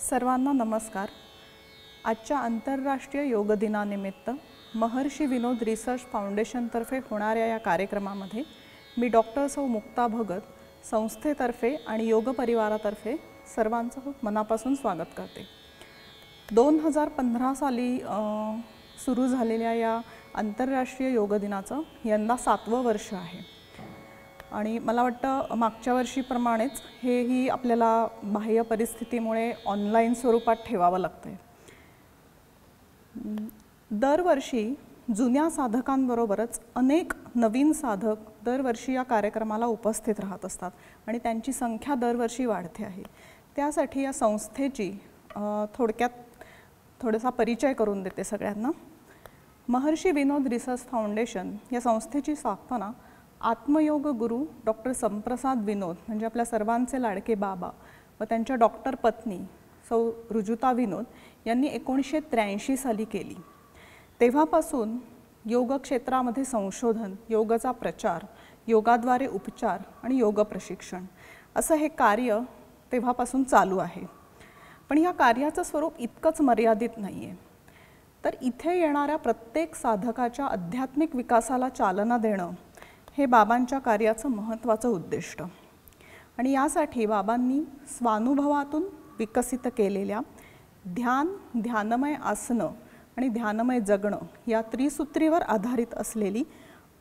सर्वांना नमस्कार। आजच्या आंतरराष्ट्रीय योग दिनानिमित्त महर्षी विनोद रिसर्च फाउंडेशनतर्फे होणाऱ्या या कार्यक्रमामध्ये मी डॉक्टर सौ मुक्ता भगत संस्थेतर्फे आणि योग परिवारातर्फे सर्वांचं खूप मनापासून स्वागत करते। 2015 साली सुरू झालेल्या या आंतरराष्ट्रीय योग दिनाचं यंदा 7वं वर्ष आहे आणि मला वाटतं मागच्या वर्षीप्रमाणेच हेही आपल्याला बाह्य परिस्थितीमुळे ऑनलाईन स्वरूपात ठेवावं लागतंय। दरवर्षी जुन्या साधकांबरोबरच अनेक नवीन साधक दरवर्षी या कार्यक्रमाला उपस्थित राहत असतात आणि त्यांची संख्या दरवर्षी वाढते आहे। त्यासाठी या संस्थेची थोडासा परिचय करून देते सगळ्यांना। महर्षी विनोद रिसर्च फाउंडेशन या संस्थेची स्थापना आत्मयोग गुरु डॉक्टर संप्रसाद विनोद म्हणजे आपल्या सर्वांचे लाडके बाबा व त्यांच्या डॉक्टर पत्नी सौ रुजुता विनोद यांनी 1983 साली केली। तेव्हापासून योग क्षेत्रामध्ये संशोधन, योगाचा प्रचार, योगाद्वारे उपचार आणि योग प्रशिक्षण असं हे कार्य तेव्हापासून चालू आहे। पण या कार्याचं स्वरूप इतकंच मर्यादित नाहीये, तर इथे येणाऱ्या प्रत्येक साधकाच्या आध्यात्मिक विकासाला चालना देणं हे बाबांच्या कार्याचं महत्त्वाचं उद्दिष्ट। आणि यासाठी बाबांनी स्वानुभवातून विकसित केलेल्या ध्यानमय आसनं आणि ध्यानमय जगणं या त्रिसूत्रीवर आधारित असलेली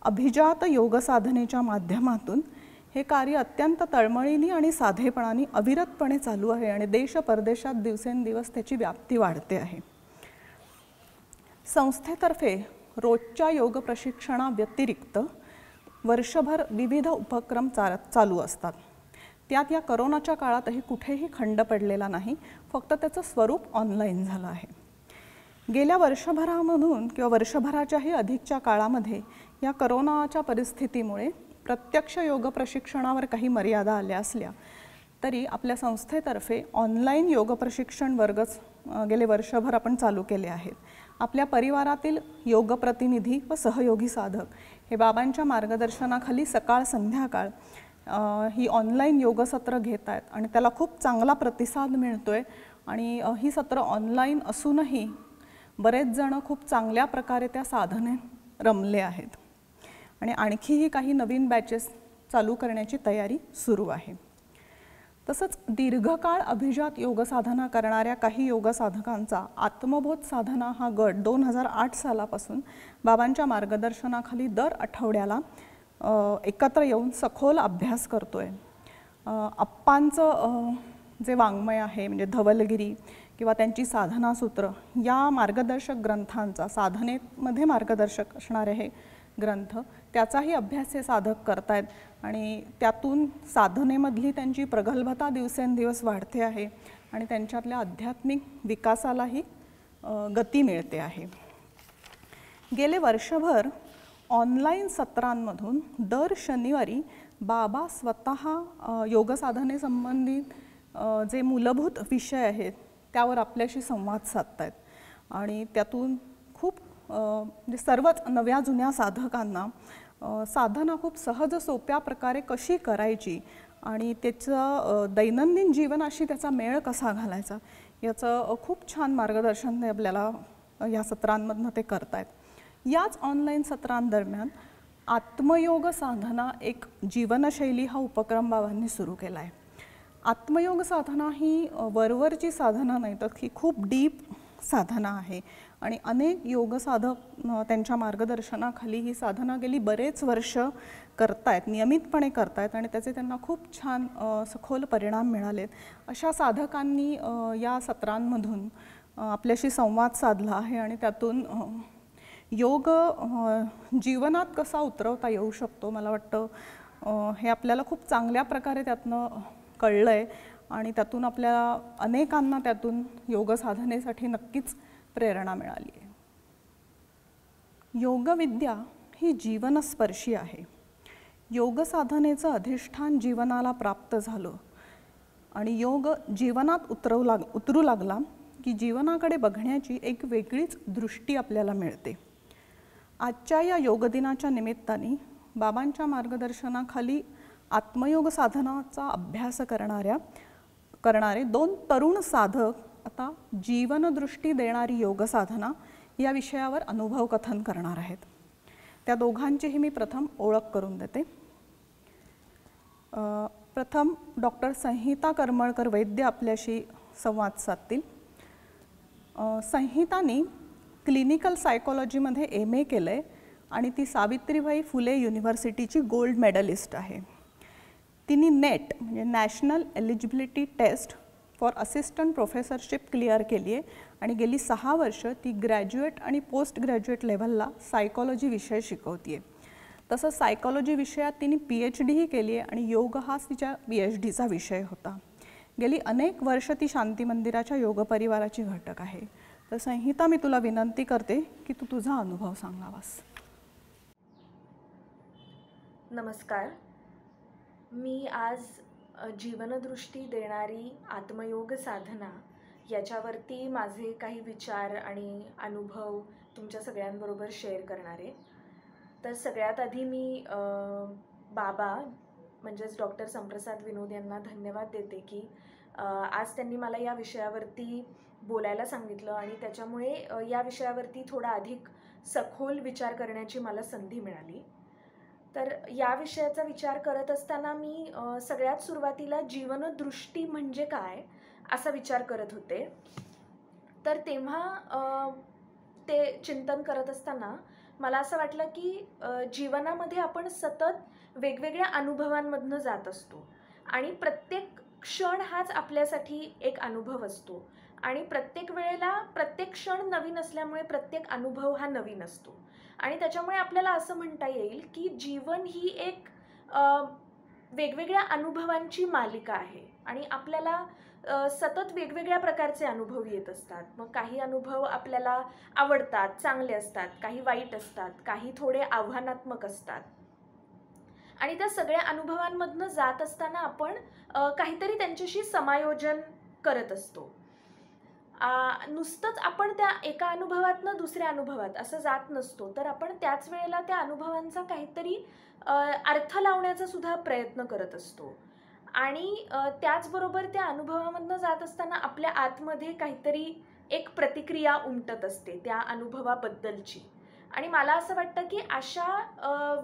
अभिजात योग साधनेच्या माध्यमातून हे कार्य अत्यंत तळमळीने आणि साधेपणाने अविरतपणे चालू आहे आणि देश परदेशात दिवसेंदिवस त्याची व्याप्ती वाढते आहे। संस्थेतर्फे रोजच्या योग प्रशिक्षणा व्यतिरिक्त वर्षभर विविध उपक्रम चालू असतात। त्यात या कोरोनाच्या काळातही कुठेही खंड पडलेला नाही, फक्त त्याचं स्वरूप ऑनलाईन झालं आहे। गेल्या वर्षभरामधून किंवा वर्षभराच्याही अधिकच्या काळामध्ये या कोरोनाच्या परिस्थितीमुळे प्रत्यक्ष योग प्रशिक्षणावर काही मर्यादा आल्या असल्या तरी आपल्या संस्थेतर्फे ऑनलाईन योग प्रशिक्षण वर्गच गेले वर्षभर आपण चालू केले आहेत। आपल्या परिवारातील योग प्रतिनिधी व सहयोगी साधक हे बाबांच्या मार्गदर्शनाखाली सकाळ संध्याकाळ ही ऑनलाईन योग सत्र घेत आहेत आणि त्याला खूप चांगला प्रतिसाद मिळतोय आणि ही सत्र ऑनलाईन असूनही बरेच जण खूप चांगल्या प्रकारे त्या साधनेत रमले आहेत आणि आणखीही काही नवीन बॅचेस चालू करण्याची तयारी सुरू आहे। तसंच दीर्घकाळ अभिजात योग साधना करणाऱ्या काही योग साधकांचा आत्मबोध साधना हा गट 2008 सालापासून बाबांच्या मार्गदर्शनाखाली दर आठवड्याला एकत्र येऊन सखोल अभ्यास करतोय। अप्पांचं जे वाङ्मय आहे म्हणजे धवलगिरी किंवा त्यांची साधना सूत्र या मार्गदर्शक ग्रंथांचा साधनेमध्ये मार्गदर्शक असणारे हे ग्रंथ त्याचाही अभ्यास हे साधक करतायत आणि त्यातून साधनेमधली त्यांची प्रगल्भता दिवसेंदिवस वाढते आहे आणि त्यांच्यातल्या आध्यात्मिक विकासालाही गती मिळते आहे। गेले वर्षभर ऑनलाईन सत्रांमधून दर शनिवारी बाबा स्वतः योग साधनेसंबंधित जे मूलभूत विषय आहेत त्यावर आपल्याशी संवाद साधतायत आणि त्यातून खूप म्हणजे सर्वच नव्या जुन्या साधकांना साधना खूप सहज सोप्या प्रकारे कशी करायची आणि त्याचं दैनंदिन जीवनाशी त्याचा मेळ कसा घालायचा याचं खूप छान मार्गदर्शन आपल्याला या सत्रांमधनं ते करतायत। याच ऑनलाईन सत्रांदरम्यान आत्मयोग साधना एक जीवनशैली हा उपक्रम बाबांनी सुरू केला आहे। आत्मयोग साधना ही वरवरची साधना नाही तर ही खूप डीप साधना आहे आणि अनेक योग साधक त्यांच्या मार्गदर्शनाखाली ही साधना गेली बरेच वर्ष करतायत, नियमितपणे करतायत आणि त्याचे त्यांना खूप छान सखोल परिणाम मिळालेत। अशा साधकांनी या सत्रांमधून आपल्याशी संवाद साधला आहे आणि त्यातून योग जीवनात कसा उतरवता येऊ शकतो मला वाटतं हे आपल्याला खूप चांगल्या प्रकारे त्यातनं कळलंय आणि त्यातून आपल्या अनेकांना त्यातून योग साधनेसाठी नक्कीच प्रेरणा मिळाली आहे। योगविद्या ही जीवनस्पर्शी आहे। योग साधनेचं अधिष्ठान जीवनाला प्राप्त झालं आणि योग जीवनात उतरू लागला की जीवनाकडे बघण्याची एक वेगळीच दृष्टी आपल्याला मिळते। आजच्या या योग दिनाच्या निमित्ताने बाबांच्या मार्गदर्शनाखाली आत्मयोग साधनाचा अभ्यास करणारे 2 तरुण साधक आता जीवनदृष्टी देणारी योगसाधना या विषयावर अनुभव कथन करणार आहेत. त्या दोघांचीही मी प्रथम ओळख करून देते. प्रथम डॉक्टर संहिता करमळकर वैद्य आपल्याशी संवाद साधतील. संहितानी क्लिनिकल सायकोलॉजीमध्ये MA केलं आहे आणि ती सावित्रीबाई फुले युनिव्हर्सिटीची गोल्ड मेडलिस्ट आहे. तिने नेट म्हणजे national eligibility test for assistant professorship clear केली आहे आणि गेली 6 वर्ष ती ग्रॅज्युएट आणि पोस्ट ग्रॅज्युएट लेव्हलला सायकॉलॉजी विषय शिकवते आहे. तसंच सायकॉलॉजी विषयात तिने PhDही केली आहे आणि योग हा तिच्या PhDचा विषय होता. गेली अनेक वर्ष ती शांती मंदिराच्या योग परिवाराची घटक आहे. तर संहिता, मी तुला विनंती करते की तू तुझा अनुभव सांगावास. नमस्कार. मी आज जीवनदृष्टी देणारी आत्मयोग साधना याच्यावरती माझे काही विचार आणि अनुभव तुमच्या सगळ्यांबरोबर शेअर करणार आहे. तर सगळ्यात आधी मी बाबा म्हणजेच डॉक्टर संप्रसाद विनोद यांना धन्यवाद देते की आज त्यांनी मला या विषयावरती बोलायला सांगितलं आणि त्याच्यामुळे या विषयावरती थोडा अधिक सखोल विचार करण्याची मला संधी मिळाली. तर या विषयाचा विचार करत असताना मी सगळ्यात सुरुवातीला जीवनदृष्टी म्हणजे काय असा विचार करत होते. तर तेव्हा ते चिंतन करत असताना मला असं वाटलं की जीवनामध्ये आपण सतत वेगवेगळ्या अनुभवांमधनं जात असतो आणि प्रत्येक क्षण हाच आपल्यासाठी एक अनुभव असतो आणि प्रत्येक वेळेला प्रत्येक क्षण नवीन असल्यामुळे प्रत्येक अनुभव हा नवीन असतो आणि त्याच्यामुळे आपल्याला असं म्हणता येईल की जीवन ही एक वेगवेगळ्या अनुभवांची मालिका आहे आणि आपल्याला सतत वेगवेगळ्या प्रकारचे अनुभव येत असतात. मग काही अनुभव आपल्याला आवडतात, चांगले असतात, काही वाईट असतात, काही थोडे आव्हानात्मक असतात आणि त्या सगळ्या अनुभवांमधनं जात असताना आपण काहीतरी त्यांच्याशी समायोजन करत असतो. नुसतंच आपण त्या एका अनुभवातनं दुसऱ्या अनुभवात असं जात नसतो, तर आपण त्याच वेळेला त्या अनुभवांचा काहीतरी अर्थ लावण्याचा सुद्धा प्रयत्न करत असतो आणि त्याचबरोबर त्या अनुभवामधनं जात असताना आपल्या आतमध्ये काहीतरी एक प्रतिक्रिया उमटत असते त्या अनुभवाबद्दलची. आणि मला असं वाटतं की अशा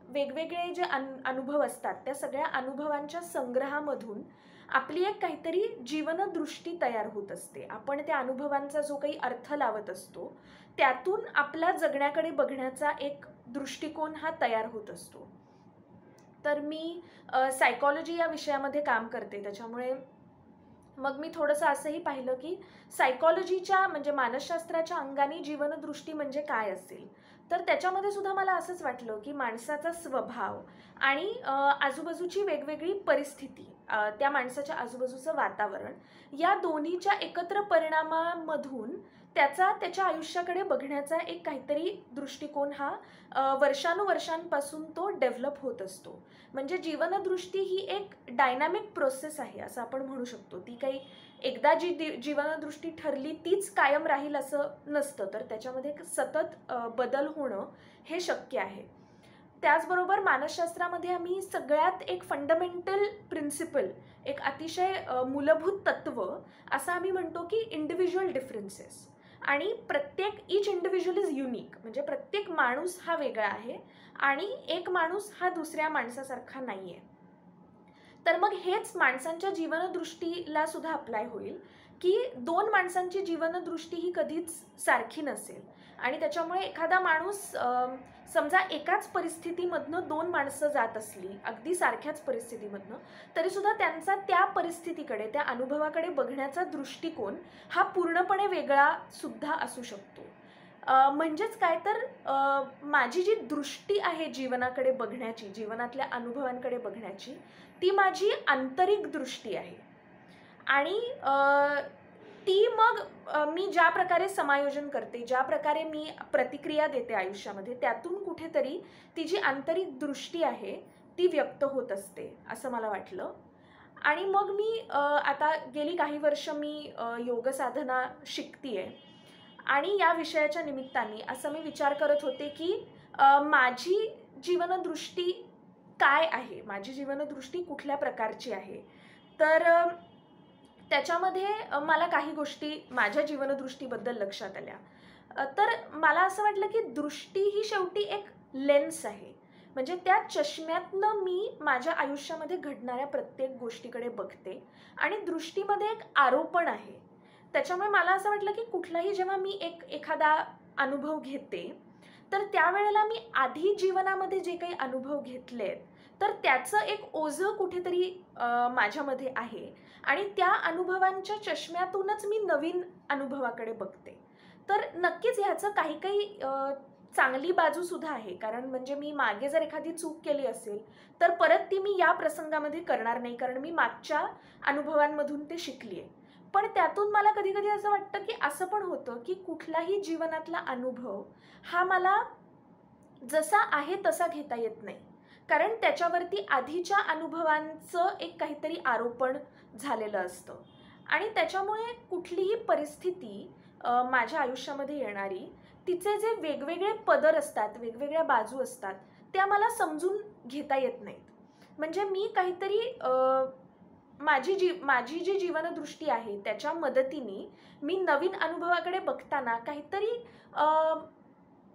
वेगवेगळे जे अनुभव असतात त्या सगळ्या अनुभवांच्या संग्रहामधून आपली एक काहीतरी जीवनदृष्टी तयार होत असते. आपण त्या अनुभवांचा जो काही अर्थ लावत असतो त्यातून आपल्या जगण्याकडे बघण्याचा एक दृष्टिकोन हा तयार होत असतो. तर मी सायकॉलॉजी या विषयामध्ये काम करते, त्याच्यामुळे मग मी थोडंसं असंही पाहिलं की सायकॉलॉजीच्या म्हणजे मानसशास्त्राच्या अंगाने जीवनदृष्टी म्हणजे काय असेल. तर त्याच्यामध्ये सुद्धा मला असंच वाटलं की माणसाचा स्वभाव आणि आजूबाजूची वेगवेगळी परिस्थिती, त्या माणसाच्या आजूबाजूचं वातावरण, या दोन्हीच्या एकत्र परिणामामधून त्याच्या आयुष्याकडे बघण्याचा एक काहीतरी दृष्टिकोन हा वर्षानुवर्षांपासून तो डेव्हलप होत असतो. म्हणजे जीवनदृष्टी ही एक डायनॅमिक प्रोसेस आहे असं आपण म्हणू शकतो. ती काही एकदा जी जीवनदृष्टी ठरली तीच कायम राहील असं नसतं, तर त्याच्यामध्ये सतत बदल होणं हे शक्य आहे. त्याचबरोबर मानसशास्त्रामध्ये आम्ही सगळ्यात एक फंडामेंटल प्रिन्सिपल, एक अतिशय मूलभूत तत्व असं आम्ही म्हणतो की इंडिव्हिज्युअल डिफरन्सेस. आणि ईच इंडिव्हिज्युअल इज युनिक, म्हणजे प्रत्येक माणूस हा वेगळा आहे आणि एक माणूस हा दुसऱ्या माणसासारखा नाही आहे. तर मग हेच माणसांच्या जीवनदृष्टीला सुद्धा अप्लाय होईल की 2 माणसांची जीवनदृष्टी ही कधीच सारखी नसेल आणि त्याच्यामुळे एखादा माणूस समजा एकाच परिस्थितीमधनं 2 माणसं जात असली अगदी सारख्याच परिस्थितीमधनं, तरीसुद्धा त्यांचा त्या परिस्थितीकडे, त्या अनुभवाकडे बघण्याचा दृष्टिकोन हा पूर्णपणे वेगळा सुद्धा असू शकतो. म्हणजेच काय तर माझी जी दृष्टी आहे जीवनाकडे बघण्याची, जीवनातल्या अनुभवांकडे बघण्याची, ती माझी आंतरिक दृष्टी आहे आणि ती मग मी ज्या प्रकारे समायोजन करते, ज्या प्रकारे मी प्रतिक्रिया देते आयुष्यामध्ये, त्यातून कुठेतरी ती जी आंतरिक दृष्टी आहे ती व्यक्त होत असते असं मला वाटलं. आणि मग मी आता गेली काही वर्ष मी योग साधना शिकतेय आणि या विषयाच्या निमित्ताने असं मी विचार करत होते की माझी जीवनदृष्टी काय आहे, माझी जीवनदृष्टी कुठल्या प्रकारची आहे. तर त्याच्यामध्ये मला काही गोष्टी माझ्या जीवनदृष्टीबद्दल लक्षात आल्या. तर मला असं वाटलं की दृष्टी ही शेवटी एक लेन्स आहे. म्हणजे त्या चष्म्यातनं मी माझ्या आयुष्यामध्ये घडणाऱ्या प्रत्येक गोष्टीकडे बघते आणि दृष्टीमध्ये एक आरोपण आहे. त्याच्यामुळे मला असं वाटलं की कुठलाही जेव्हा मी एखादा अनुभव घेते, तर त्यावेळेला मी आधी जीवनामध्ये जे काही अनुभव घेतलेत, तर त्याचं एक ओझं कुठेतरी माझ्यामध्ये आहे आणि त्या अनुभवांच्या चष्म्यातूनच मी नवीन अनुभवाकडे बघते. तर नक्कीच ह्याचं काही काही चांगली बाजूसुद्धा आहे. कारण म्हणजे मी मागे जर एखादी चूक केली असेल, तर परत ती मी या प्रसंगामध्ये करणार नाही, कारण मी मागच्या अनुभवांमधून ते शिकली आहे. पण त्यातून मला कधी कधी असं वाटतं की असं पण होतं की कुठलाही जीवनातला अनुभव हा मला जसा आहे तसा घेता येत नाही, कारण त्याच्यावरती आधीच्या अनुभवांचं एक काहीतरी आरोपण झालेलं असतं. आणि त्याच्यामुळे कुठलीही परिस्थिती माझ्या आयुष्यामध्ये येणारी, तिचे जे वेगवेगळे पदर असतात, वेगवेगळ्या बाजू असतात, त्या मला समजून घेता येत नाहीत. म्हणजे मी काहीतरी माझी जी जीवनदृष्टी आहे त्याच्या मदतीने मी नवीन अनुभवाकडे बघताना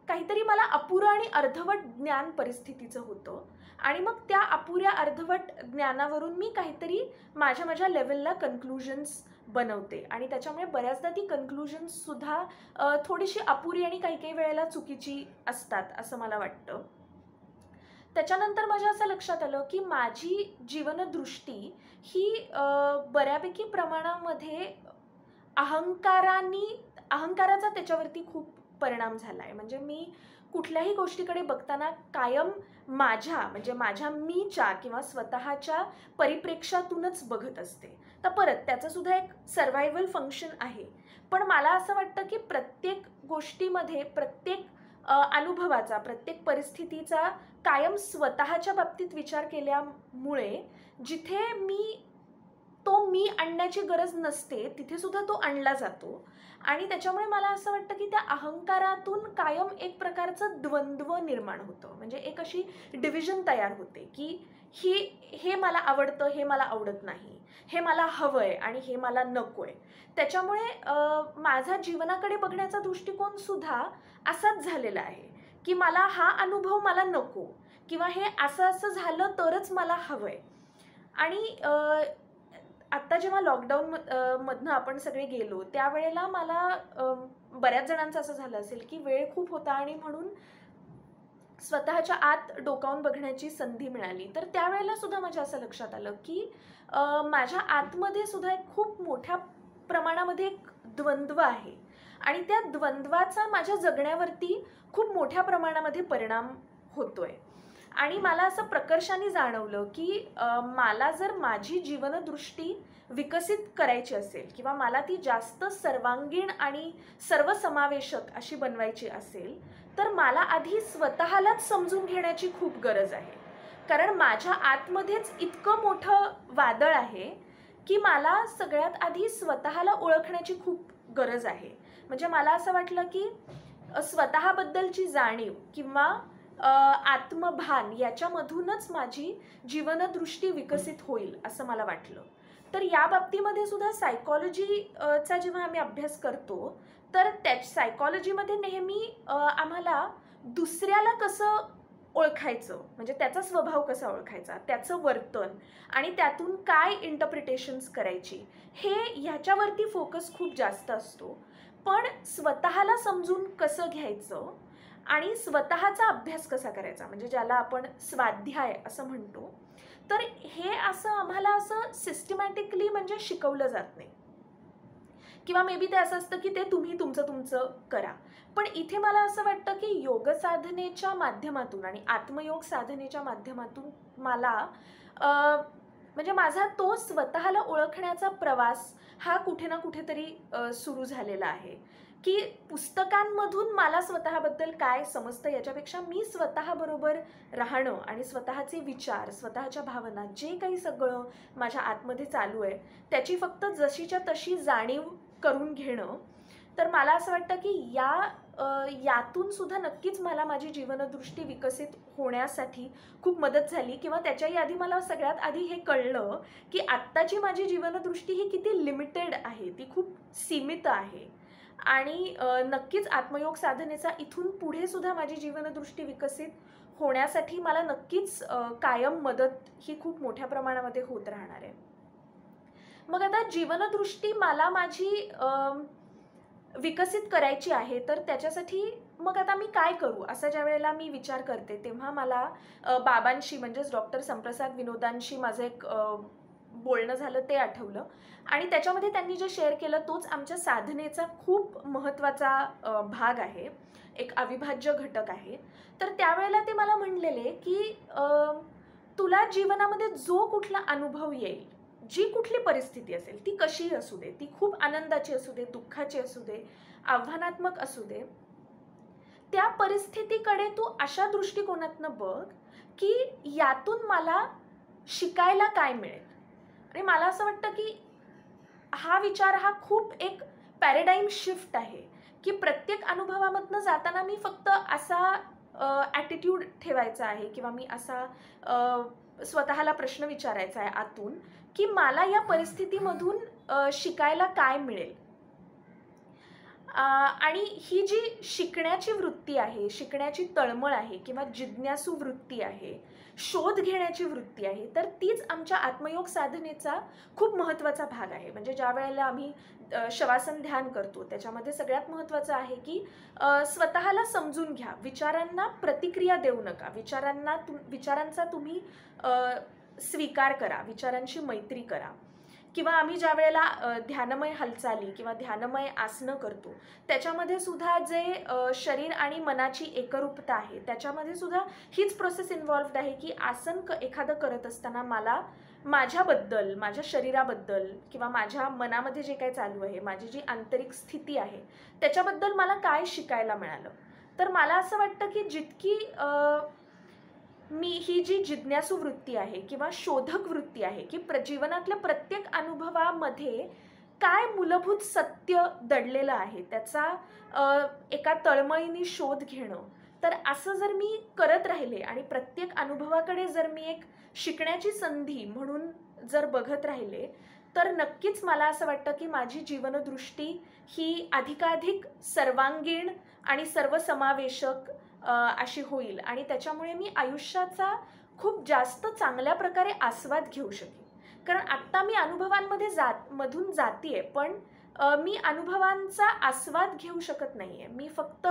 काहीतरी मला अपुरं आणि अर्धवट ज्ञान परिस्थितीचं होतं आणि मग त्या अपुऱ्या अर्धवट ज्ञानावरून मी काहीतरी माझ्या लेवलला कन्क्लुजन्स बनवते आणि त्याच्यामुळे बऱ्याचदा ती कन्क्लुजन्ससुद्धा थोडीशी अपुरी आणि काही काही वेळेला चुकीची असतात असं मला वाटतं. त्याच्यानंतर माझ्या असं लक्षात आलं की माझी जीवनदृष्टी ही बऱ्यापैकी प्रमाणामध्ये अहंकाराचा त्याच्यावरती खूप परिणाम झाला आहे. म्हणजे मी कुठल्याही गोष्टीकडे बघताना कायम माझ्या मीच्या किंवा स्वतःच्या परिप्रेक्ष्यातूनच बघत असते. तर परत त्याचं सुद्धा एक सर्व्हायव्हल फंक्शन आहे. पण मला असं वाटतं की प्रत्येक गोष्टीमध्ये, प्रत्येक अनुभवाचा, प्रत्येक परिस्थितीचा कायम स्वतःच्या बाबतीत विचार केल्यामुळे जिथे तो मी आणण्याची गरज नसते, तिथे सुद्धा तो आणला जातो. आणि त्याच्यामुळे मला असं वाटतं की त्या अहंकारातून कायम एक प्रकारचं द्वंद्व निर्माण होतं. म्हणजे एक अशी डिव्हिजन तयार होते की हे मला आवडतं, हे मला आवडत नाही, हे मला हवंय आणि हे मला नकोय. त्याच्यामुळे माझा जीवनाकडे बघण्याचा दृष्टिकोन सुद्धा असाच झालेला आहे की मला हा अनुभव मला नको, किंवा हे असं झालं तरच मला हवंय. आणि आत्ता जेव्हा लॉकडाऊन मधनं आपण सगळे गेलो, त्यावेळेला मला बऱ्याच जणांचं असं झालं असेल की वेळ खूप होता आणि म्हणून स्वतःच्या आत डोकावून बघण्याची संधी मिळाली. तर त्यावेळेला सुद्धा माझ्या असं लक्षात आलं की माझ्या आतमध्ये सुद्धा एक खूप मोठ्या प्रमाणामध्ये एक द्वंद्व आहे आणि त्या द्वंद्वाचा माझ्या जगण्यावरती खूप मोठ्या प्रमाणामध्ये परिणाम होतोय. आणि मला असं प्रकर्षाने जाणवलं की मला जर माझी जीवनदृष्टी विकसित करायची असेल किंवा मला ती जास्त सर्वांगीण आणि सर्वसमावेशक अशी बनवायची असेल, तर मला आधी स्वतःलाच समजून घेण्याची खूप गरज आहे. कारण माझ्या आतमध्येच इतकं मोठं वादळ आहे की मला सगळ्यात आधी स्वतःला ओळखण्याची खूप गरज आहे. म्हणजे मला असं वाटलं की स्वतःबद्दलची जाणीव किंवा आत्मभान याच्यामधूनच माझी जीवनदृष्टी विकसित होईल असं मला वाटलं. तर या बाबतीमध्ये सुद्धा सायकॉलॉजीचा जेव्हा आम्ही अभ्यास करतो, तर सायकॉलॉजीमध्ये नेहमी आम्हाला दुसऱ्याला कसं ओळखायचं, म्हणजे त्याचा स्वभाव कसा ओळखायचा, त्याचं वर्तन आणि त्यातून काय इंटरप्रिटेशन्स करायची, ह्याच्यावरती फोकस खूप जास्त असतो. पण स्वतःला समजून कसं घ्यायचं आणि स्वतःचा अभ्यास कसा करायचा, म्हणजे ज्याला आपण स्वाध्याय असं म्हणतो, तर हे असं आम्हाला असं सिस्टमॅटिकली म्हणजे शिकवलं जात नाही. किंवा मे बी ते असं असतं की ते तुम्ही तुमचं करा. पण इथे मला असं वाटतं की योग साधनेच्या माध्यमातून आणि आत्मयोग साधनेच्या माध्यमातून मला म्हणजे माझा तो स्वतःला ओळखण्याचा प्रवास हा कुठे ना कुठेतरी सुरू झालेला आहे. की पुस्तकांमधून मला स्वतःबद्दल काय समजतं याच्यापेक्षा मी स्वतःबरोबर राहणं आणि स्वतःचे विचार, स्वतःच्या भावना, जे काही सगळं माझ्या आतमध्ये चालू आहे त्याची फक्त जशीच्या तशी जाणीव करून घेणं. तर मला असं वाटतं की या यातून सुद्धा नक्कीच मला माझी जीवनदृष्टी विकसित होण्यासाठी खूप मदत झाली, किंवा त्याच्याही आधी मला सगळ्यात आधी हे कळलं की आत्ताची माझी जीवनदृष्टी ही किती लिमिटेड आहे, ती खूप सीमित आहे. आणि नक्कीच आत्मयोग साधनेचा इथून पुढे सुद्धा माझी जीवनदृष्टी विकसित होण्यासाठी मला नक्कीच कायम मदत ही खूप मोठ्या प्रमाणामध्ये होत राहणार आहे. मग आता जीवनदृष्टी मला माझी विकसित करायची आहे, तर त्याच्यासाठी मग आता मी काय करू, असा ज्या वेळेला मी विचार करते तेव्हा मला बाबांशी म्हणजेच डॉक्टर संप्रसाद विनोदांशी माझं एक बोलणं झालं ते आठवलं. आणि त्याच्यामध्ये त्यांनी जे शेअर केलं तोच आमच्या साधनेचा खूप महत्त्वाचा भाग आहे, एक अविभाज्य घटक आहे. तर त्यावेळेला ते मला म्हणलेले की तुला जीवनामध्ये जो कुठला अनुभव येईल, जी कुठली परिस्थिती असेल, ती कशीही असू दे, ती खूप आनंदाची असू दे, दुःखाची असू दे, आव्हानात्मक असू दे, त्या परिस्थितीकडे तू अशा दृष्टिकोनातनं बघ की यातून मला शिकायला काय मिळेल. आणि मला असं वाटतं की हा विचार हा खूप एक पॅराडाईम शिफ्ट आहे की प्रत्येक अनुभवामधनं जाताना मी फक्त असा ॲटिट्यूड ठेवायचा आहे किंवा मी असा स्वतःला प्रश्न विचारायचा आहे आतून की मला या परिस्थितीमधून शिकायला काय मिळेल. आणि ही जी शिकण्याची वृत्ती आहे, शिकण्याची तळमळ आहे किंवा जिज्ञासू वृत्ती आहे, शोध घेण्याची वृत्ती आहे, तर तीच आमच्या आत्मयोग साधनेचा खूप महत्त्वाचा भाग आहे. म्हणजे ज्या वेळेला आम्ही शवासन ध्यान करतो त्याच्यामध्ये सगळ्यात महत्त्वाचं आहे की स्वतःला समजून घ्या, विचारांना प्रतिक्रिया देऊ नका, विचारांचा तुम्ही स्वीकार करा, विचारांशी मैत्री करा. किंवा आम्ही ज्या वेळेला ध्यानमय हालचाली किंवा ध्यानमय आसनं करतो त्याच्यामध्ये सुद्धा जे शरीर आणि मनाची एकरूपता आहे त्याच्यामध्ये सुद्धा हीच प्रोसेस इन्व्हॉल्व्ड आहे की आसन एखादं करत असताना मला माझ्याबद्दल, माझ्या शरीराबद्दल किंवा माझ्या मनामध्ये जे काही चालू आहे, माझी जी आंतरिक स्थिती आहे त्याच्याबद्दल मला काय शिकायला मिळालं. तर मला असं वाटतं की जितकी मी ही जी जिज्ञासू वृत्ती आहे किंवा शोधक वृत्ती आहे की जीवनातल्या प्रत्येक अनुभवामध्ये काय मूलभूत सत्य दडलेलं आहे त्याचा एका तळमळीने शोध घेणं, तर असं जर मी करत राहिले आणि प्रत्येक अनुभवाकडे जर मी एक शिकण्याची संधी म्हणून जर बघत राहिले तर नक्कीच मला असं वाटतं की माझी जीवनदृष्टी ही अधिकाधिक सर्वांगीण आणि सर्वसमावेशक अशी होईल आणि त्याच्यामुळे मी आयुष्याचा खूप जास्त चांगल्या प्रकारे आस्वाद घेऊ शकेन. कारण आत्ता मी अनुभवांमध्ये मधून जातीये पण मी अनुभवांचा आस्वाद घेऊ शकत नाहीये. मी फक्त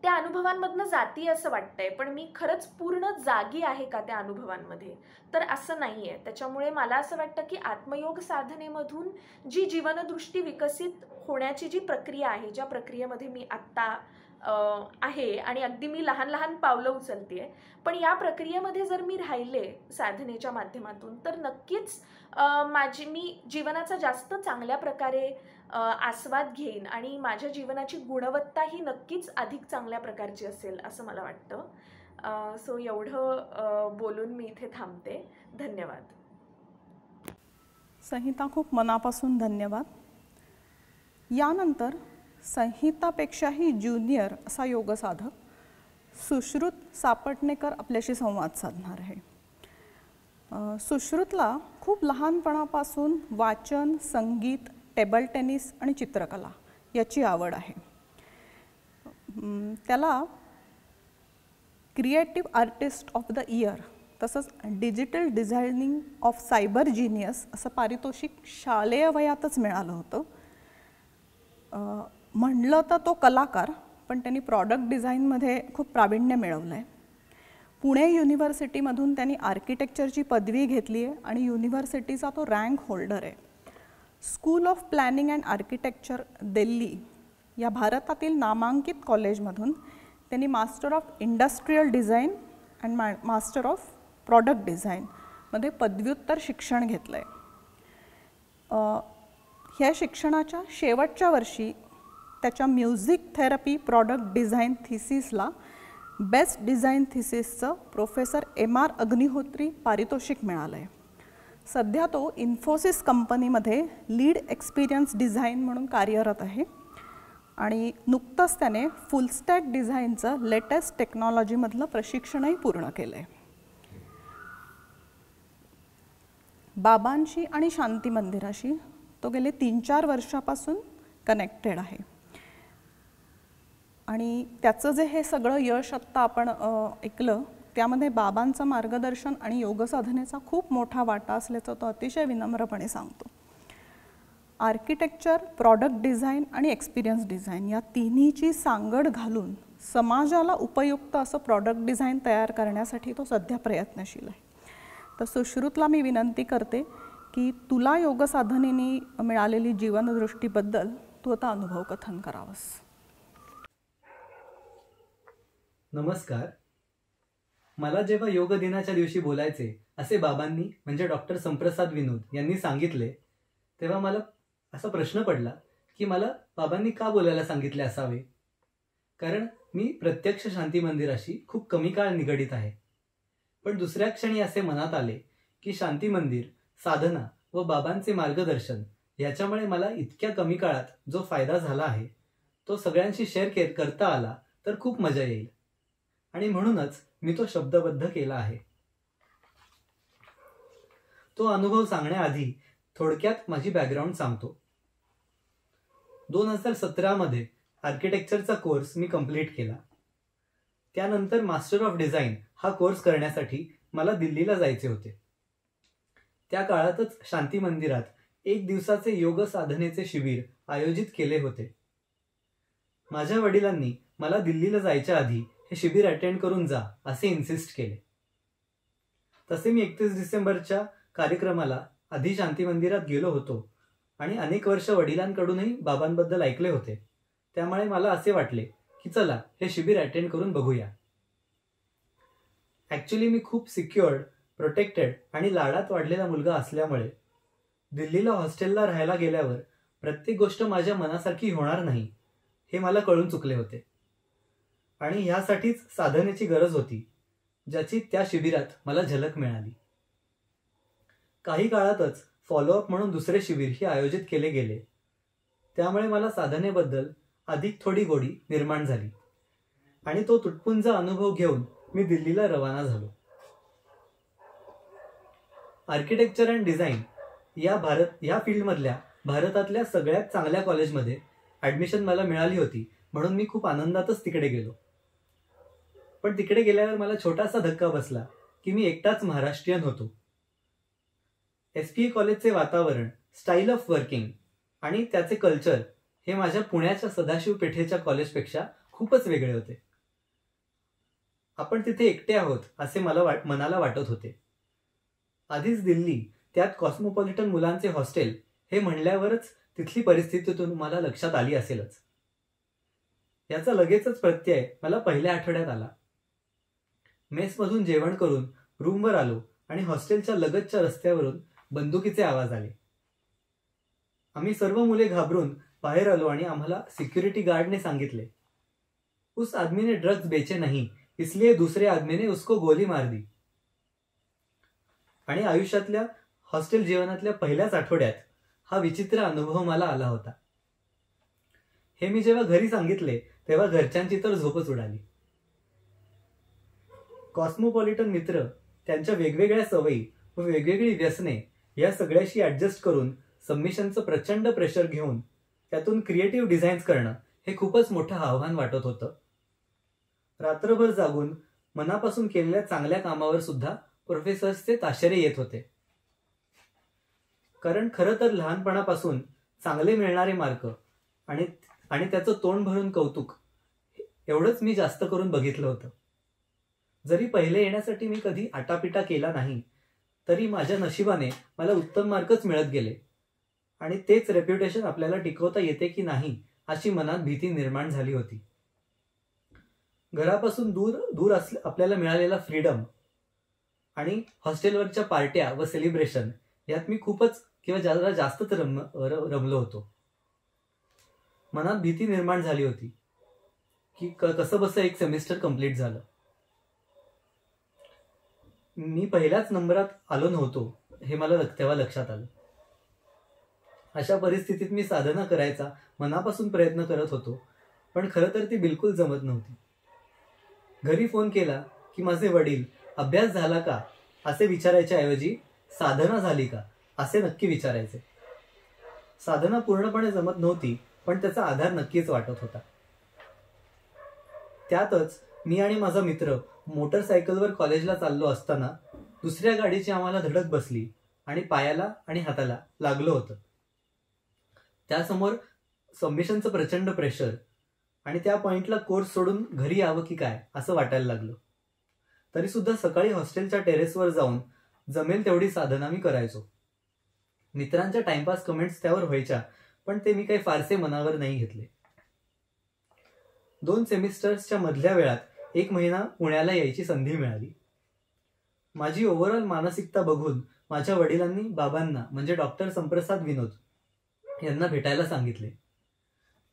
त्या अनुभवांमधनं जातीये असं वाटतंय, पण मी खरंच पूर्ण जागी आहे का त्या अनुभवांमध्ये, तर असं नाहीये. त्याच्यामुळे मला असं वाटतं की आत्मयोग साधनेमधून जी जीवनदृष्टी विकसित होण्याची जी प्रक्रिया आहे, ज्या प्रक्रियेमध्ये मी आत्ता आहे आणि अगदी मी लहान लहान पावलं उचलतेय, पण या प्रक्रियेमध्ये जर मी राहिले साधनेच्या माध्यमातून तर नक्कीच मी जीवनाचा जास्त चांगल्या प्रकारे आस्वाद घेईन आणि माझ्या जीवनाची गुणवत्ता ही नक्कीच अधिक चांगल्या प्रकारची असेल असं मला वाटतं. सो एवढं बोलून मी इथे थांबते. धन्यवाद. संहिता, खूप मनापासून धन्यवाद. यानंतर संहितापेक्षाही ज्युनियर असा योगसाधक सुश्रुत सापटणेकर आपल्याशी संवाद साधणार आहे. सुश्रुतला खूप लहानपणापासून वाचन, संगीत, टेबल टेनिस आणि चित्रकला याची आवड आहे. त्याला creative artist of the year तसंच digital designing of cyber genius असं पारितोषिक शालेय वयातच मिळालं होतं. म्हणलं तर तो कलाकार, पण त्यांनी प्रॉडक्ट डिझाईनमध्ये खूप प्रावीण्य मिळवलं आहे. पुणे युनिव्हर्सिटीमधून त्यांनी आर्किटेक्चरची पदवी घेतली आहे आणि युनिव्हर्सिटीचा तो रँक होल्डर आहे. School of planning and architecture Delhi या भारतातील नामांकित कॉलेजमधून त्यांनी master of industrial design and master of product डिझाईनमध्ये पदव्युत्तर शिक्षण घेतलं आहे. ह्या शिक्षणाच्या शेवटच्या वर्षी त्याच्या म्युझिक थेरपी प्रॉडक्ट डिझाईन थिसिसला बेस्ट डिझाईन थिसिसचं प्रोफेसर MR अग्निहोत्री पारितोषिक मिळालं आहे. सध्या तो इन्फोसिस कंपनीमध्ये लीड एक्सपिरियन्स डिझाईन म्हणून कार्यरत आहे आणि नुकतंच त्याने फुलस्टॅक डिझाईनचं लेटेस्ट टेक्नॉलॉजीमधलं प्रशिक्षणही पूर्ण केलं आहे. बाबांशी आणि शांती मंदिराशी तो गेले 3-4 वर्षापासून कनेक्टेड आहे. आणि त्याचं जे हे सगळं यश आत्ता आपण ऐकलं त्यामध्ये बाबांचं मार्गदर्शन आणि योगसाधनेचा खूप मोठा वाटा असल्याचं तो अतिशय विनम्रपणे सांगतो. आर्किटेक्चर, प्रॉडक्ट डिझाईन आणि एक्सपिरियन्स डिझाईन या तिन्हीची सांगड घालून समाजाला उपयुक्त असं प्रॉडक्ट डिझाईन तयार करण्यासाठी तो सध्या प्रयत्नशील आहे. तर सुश्रुतला मी विनंती करते की तुला योगसाधनेने मिळालेली जीवनदृष्टीबद्दल तू आता अनुभव कथन करावंस. नमस्कार. मला जेव्हा योग दिनाच्या दिवशी बोलायचे असे बाबांनी म्हणजे डॉक्टर संप्रसाद विनोद यांनी सांगितले तेव्हा मला असा प्रश्न पडला की मला बाबांनी का बोलायला सांगितले असावे. कारण मी प्रत्यक्ष शांती मंदिराशी खूप कमी काळ निगडीत आहे. पण दुसऱ्या क्षणी असे मनात आले की शांती मंदिर, साधना व बाबांचे मार्गदर्शन याच्यामुळे मला इतक्या कमी काळात जो फायदा झाला आहे तो सगळ्यांशी शेअर करता आला तर खूप मजा येईल. आणि म्हणूनच मी तो शब्दबद्ध केला आहे. तो अनुभव सांगण्याआधी थोडक्यात माझी बॅकग्राऊंड सांगतो. 2017 मध्ये आर्किटेक्चरचा कोर्स मी कंप्लीट केला. त्यानंतर मास्टर ऑफ डिझाईन हा कोर्स करण्यासाठी मला दिल्लीला जायचे होते. त्या काळातच शांती मंदिरात 1 दिवसाचे योग साधनेचे शिबिर आयोजित केले होते. माझ्या वडिलांनी मला दिल्लीला जायच्या आधी हे शिबिर अटेंड करून जा असे इन्सिस्ट केले. तसे मी 31 डिसेंबरच्या कार्यक्रमाला आधी शांती मंदिरात गेलो होतो आणि अनेक वर्ष वडिलांकडूनही बाबांबद्दल ऐकले होते. त्यामुळे मला असे वाटले की चला हे शिबिर अटेंड करून बघूया. ॲक्च्युली मी खूप सिक्युअर्ड, प्रोटेक्टेड आणि लाडात वाढलेला मुलगा असल्यामुळे दिल्लीला हॉस्टेलला राहायला गेल्यावर प्रत्येक गोष्ट माझ्या मनासारखी होणार नाही हे मला कळून चुकले होते. आणि ह्यासाठीच साधनेची गरज होती ज्याची त्या शिबिरात मला झलक मिळाली. काही काळातच फॉलोअप म्हणून दुसरे शिबिरही आयोजित केले गेले. त्यामुळे मला साधनेबद्दल अधिक थोडी गोडी निर्माण झाली आणि तो तुटपुंज अनुभव घेऊन मी दिल्लीला रवाना झालो. आर्किटेक्चर अँड डिझाईन या फील्डमधल्या भारतातल्या सगळ्यात चांगल्या कॉलेजमध्ये ॲडमिशन मला मिळाली होती म्हणून मी खूप आनंदातच तिकडे गेलो. पण तिकडे गेल्यावर मला छोटासा धक्का बसला की मी एकटाच महाराष्ट्रीयन होतो. SPA कॉलेजचे वातावरण, स्टाईल ऑफ वर्किंग आणि त्याचे कल्चर हे माझ्या पुण्याच्या सदाशिव पेठेच्या कॉलेजपेक्षा खूपच वेगळे होते. आपण तिथे एकटे आहोत असे मनाला वाटत होते. आधीच दिल्ली, त्यात कॉस्मोपॉलिटन मुलांचे हॉस्टेल हे म्हणल्यावरच तिथली परिस्थिती तुम्हाला लक्षात आली असेलच. याचा लगेचच प्रत्यय मला पहिल्या आठवड्यात आला. मेसमधून जेवण करून रूमवर आलो आणि हॉस्टेलच्या लगतच्या रस्त्यावरून बंदुकीचे आवाज आले. आम्ही सर्व मुले घाबरून बाहेर आलो आणि आम्हाला सिक्युरिटी गार्डने सांगितले, उस आदमी ने ड्रग्स बेचे नहीं इसलिए दूसरे आदमी ने उसको गोली मार दी. आणि आयुष्यातल्या हॉस्टेल जीवनातल्या पहिल्याच आठवड्यात हा विचित्र अनुभव मला आला होता. हे मी जेव्हा घरी सांगितले तेव्हा घरच्यांची तर झोपच उडाली. कॉस्मोपॉलिटन मित्र, त्यांच्या वेगवेगळ्या सवयी व वेगवेगळी व्यसने या सगळ्याशी ऍडजस्ट करून सबमिशनचं प्रचंड प्रेशर घेऊन त्यातून क्रिएटिव्ह डिझाईन्स करणं हे खूपच मोठं आव्हान वाटत होतं. रात्रभर जागून मनापासून केलेल्या चांगल्या कामावर सुद्धा प्रोफेसर्सचे ताशेरे येत होते. कारण खरं तर लहानपणापासून चांगले मिळणारे मार्क आणि त्याचं तोंड भरून कौतुक एवढंच मी जास्त करून बघितलं होतं. जरी पहिले येण्यासाठी मी कधी आटापिटा केला नाही तरी माझ्या नशिबाने मला उत्तम मार्कच मिळत गेले आणि तेच रेप्युटेशन आपल्याला टिकवता येते की नाही अशी मनात भीती निर्माण झाली होती. घरापासून दूर आपल्याला मिळालेला फ्रीडम आणि हॉस्टेलवरच्या पार्ट्या व सेलिब्रेशन यात मी खूपच किंवा जरा जास्तच रमलो होतो. मनात भीती निर्माण झाली होती की कसं बसं एक सेमिस्टर कंप्लीट झालं. मी पहिल्याच नंबरात आलो नव्हतो हे मला तेव्हा लक्षात आलं. अशा परिस्थितीत मी साधना करायचा मनापासून प्रयत्न करत होतो पण खरं तर ती बिलकुल जमत नव्हती. घरी फोन केला की माझे वडील अभ्यास झाला का असे विचारायच्या ऐवजी साधना झाली का असे नक्की विचारायचे. साधना पूर्णपणे जमत नव्हती, पण त्याचा आधार नक्कीच वाटत होता. त्यातच मी आणि माझा मित्र मोटरसायकलवर कॉलेजला चाललो असताना दुसऱ्या गाडीची आम्हाला धडक बसली आणि पायाला आणि हाताला लागलं होतं. त्यासमोर सबमिशनचं प्रचंड प्रेशर आणि त्या पॉइंटला कोर्स सोडून घरी यावं की काय असं वाटायला लागलं. तरी सुद्धा सकाळी हॉस्टेलच्या टेरेसवर जाऊन जमेल तेवढी साधना मी करायचो. मित्रांच्या टाइमपास कमेंट्स त्यावर व्हायच्या, पण ते मी काही फारसे मनावर नाही घेतले. 2 सेमिस्टर्सच्या मधल्या वेळात 1 महिना पुण्याला यायची संधी मिळाली. माझी ओव्हरऑल मानसिकता बघून माझ्या वडिलांनी बाबांना म्हणजे डॉक्टर संप्रसाद विनोद यांना भेटायला सांगितले.